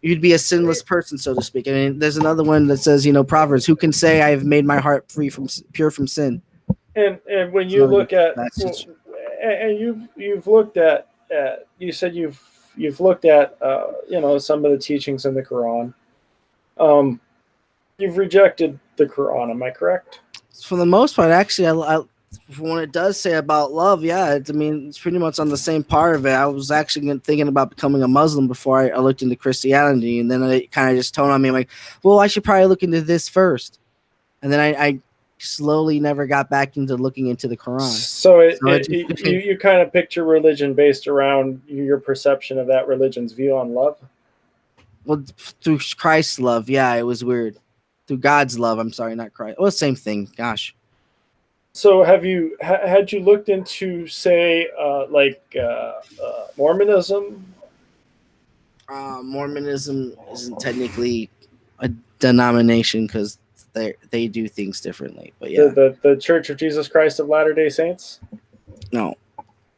you'd be a sinless person, so to speak. I mean, there's another one that says, Proverbs, who can say I have made my heart pure from sin? and when It's you another look at, passage. and you've looked at, you said you've looked at some of the teachings in the Quran. You've rejected the Quran, am I correct? For the most part, actually, when it does say about love, yeah, it's pretty much on the same part of it. I was actually thinking about becoming a Muslim before I looked into Christianity, and then it kind of just toned on me. I'm like, well, I should probably look into this first. And then I slowly never got back into looking into the Quran. So you kind of picture religion based around your perception of that religion's view on love. Well, through Christ's love, yeah, it was weird. Through God's love, I'm sorry, not Christ. Well, same thing. Gosh. So had you looked into, say, Mormonism? Mormonism isn't technically a denomination, because they do things differently. But yeah, the Church of Jesus Christ of Latter-day Saints. no,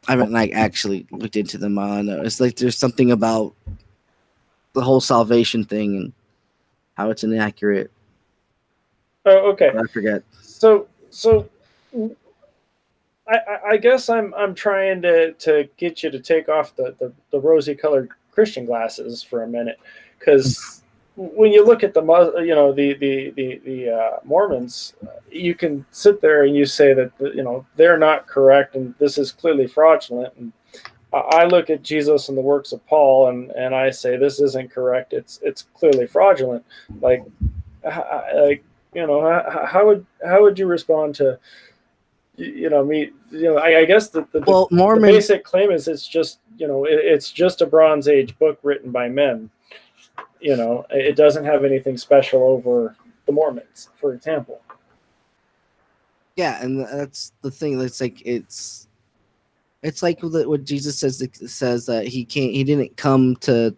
I haven't actually looked into them. It's like there's something about the whole salvation thing and how it's inaccurate. Oh, okay. I forget. So I guess I'm trying to get you to take off the rosy colored Christian glasses for a minute, because when you look at the Mormons, you can sit there and you say that they're not correct and this is clearly fraudulent. And I look at Jesus and the works of Paul and I say this isn't correct. It's clearly fraudulent. Like how would you respond to me? I guess the basic claim is it's just it's just a Bronze Age book written by men. It doesn't have anything special over the Mormons, for example. Yeah, and that's the thing. It's like what Jesus says. It says that he didn't come to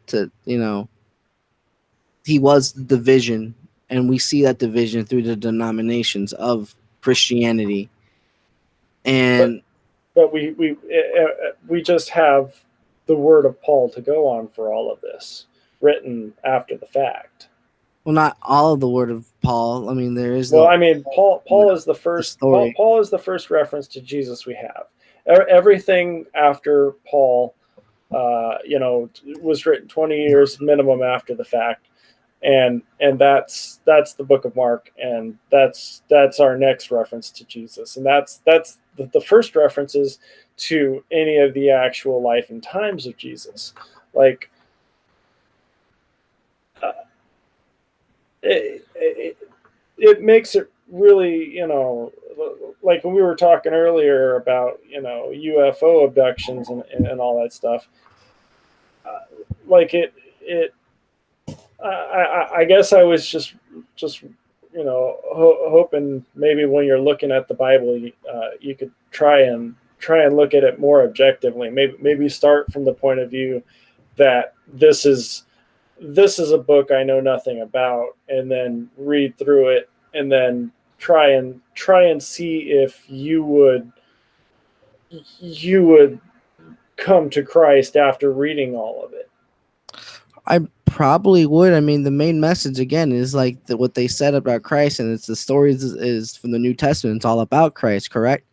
he was the division, and we see that division through the denominations of Christianity. And but we just have the word of Paul to go on for all of this, written after the fact. well, not all of the word of Paul. I mean, there is Well, I mean, Paul is the first. story. Paul is the first reference to Jesus we have. Everything after Paul, was written 20 years minimum after the fact, and that's the book of Mark, and that's our next reference to Jesus, and that's the first references to any of the actual life and times of Jesus. Like, it makes it really, like when we were talking earlier about, UFO abductions and all that stuff. Like I guess I was just hoping maybe when you're looking at the Bible, you could try and look at it more objectively. Maybe start from the point of view that this is a book I know nothing about, and then read through it, and then try and see if you would come to Christ after reading all of it. I probably would. I mean, the main message again is like what they said about Christ, and it's the stories is from the New Testament. It's all about Christ, correct?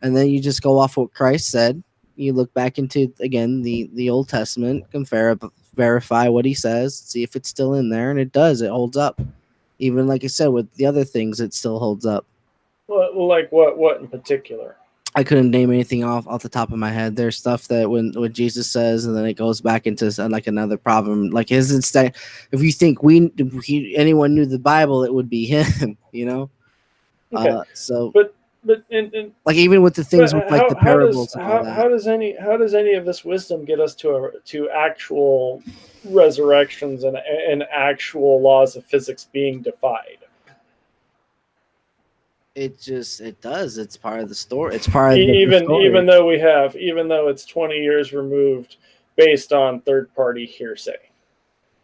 And then you just go off what Christ said. You look back into again the Old Testament, verify what he says, see if it's still in there, and it does. It holds up. Even like I said with the other things, it still holds up. Well, like what in particular? I couldn't name anything off the top of my head. There's stuff that when Jesus says, and then it goes back into like another problem. Like his instead, if you think anyone knew the Bible, it would be him. Okay. So, but like even with the things with like the parables and all that. How does any of this wisdom get us to actual resurrections and actual laws of physics being defied? It does. It's part of the story. It's part of the story. Even though it's 20 years removed, based on third party hearsay.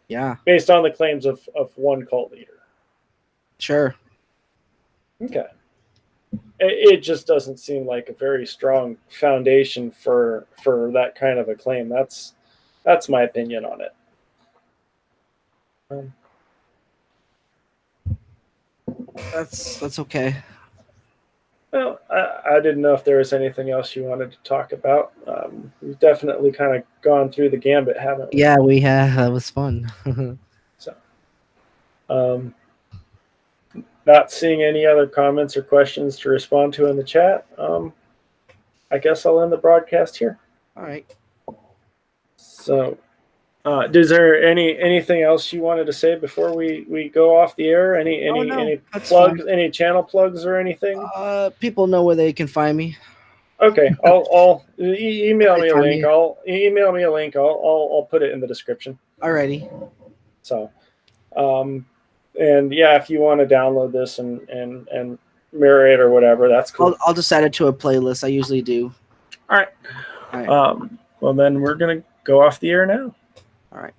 Yeah. Based on the claims of one cult leader. Sure. Okay. It just doesn't seem like a very strong foundation for that kind of a claim. That's my opinion on it. That's okay. Well, I didn't know if there was anything else you wanted to talk about. We've definitely kind of gone through the gambit, haven't we? Yeah, we have. That was fun. So, not seeing any other comments or questions to respond to in the chat, I guess I'll end the broadcast here. All right. So, is there anything else you wanted to say before we go off the air? Any plugs, any channel plugs or anything? People know where they can find me. Okay, I'll email me a link. I'll put it in the description. Alrighty. So, and yeah, if you want to download this and mirror it or whatever, that's cool. I'll just add it to a playlist. I usually do. All right. Well, then we're gonna go off the air now. All right.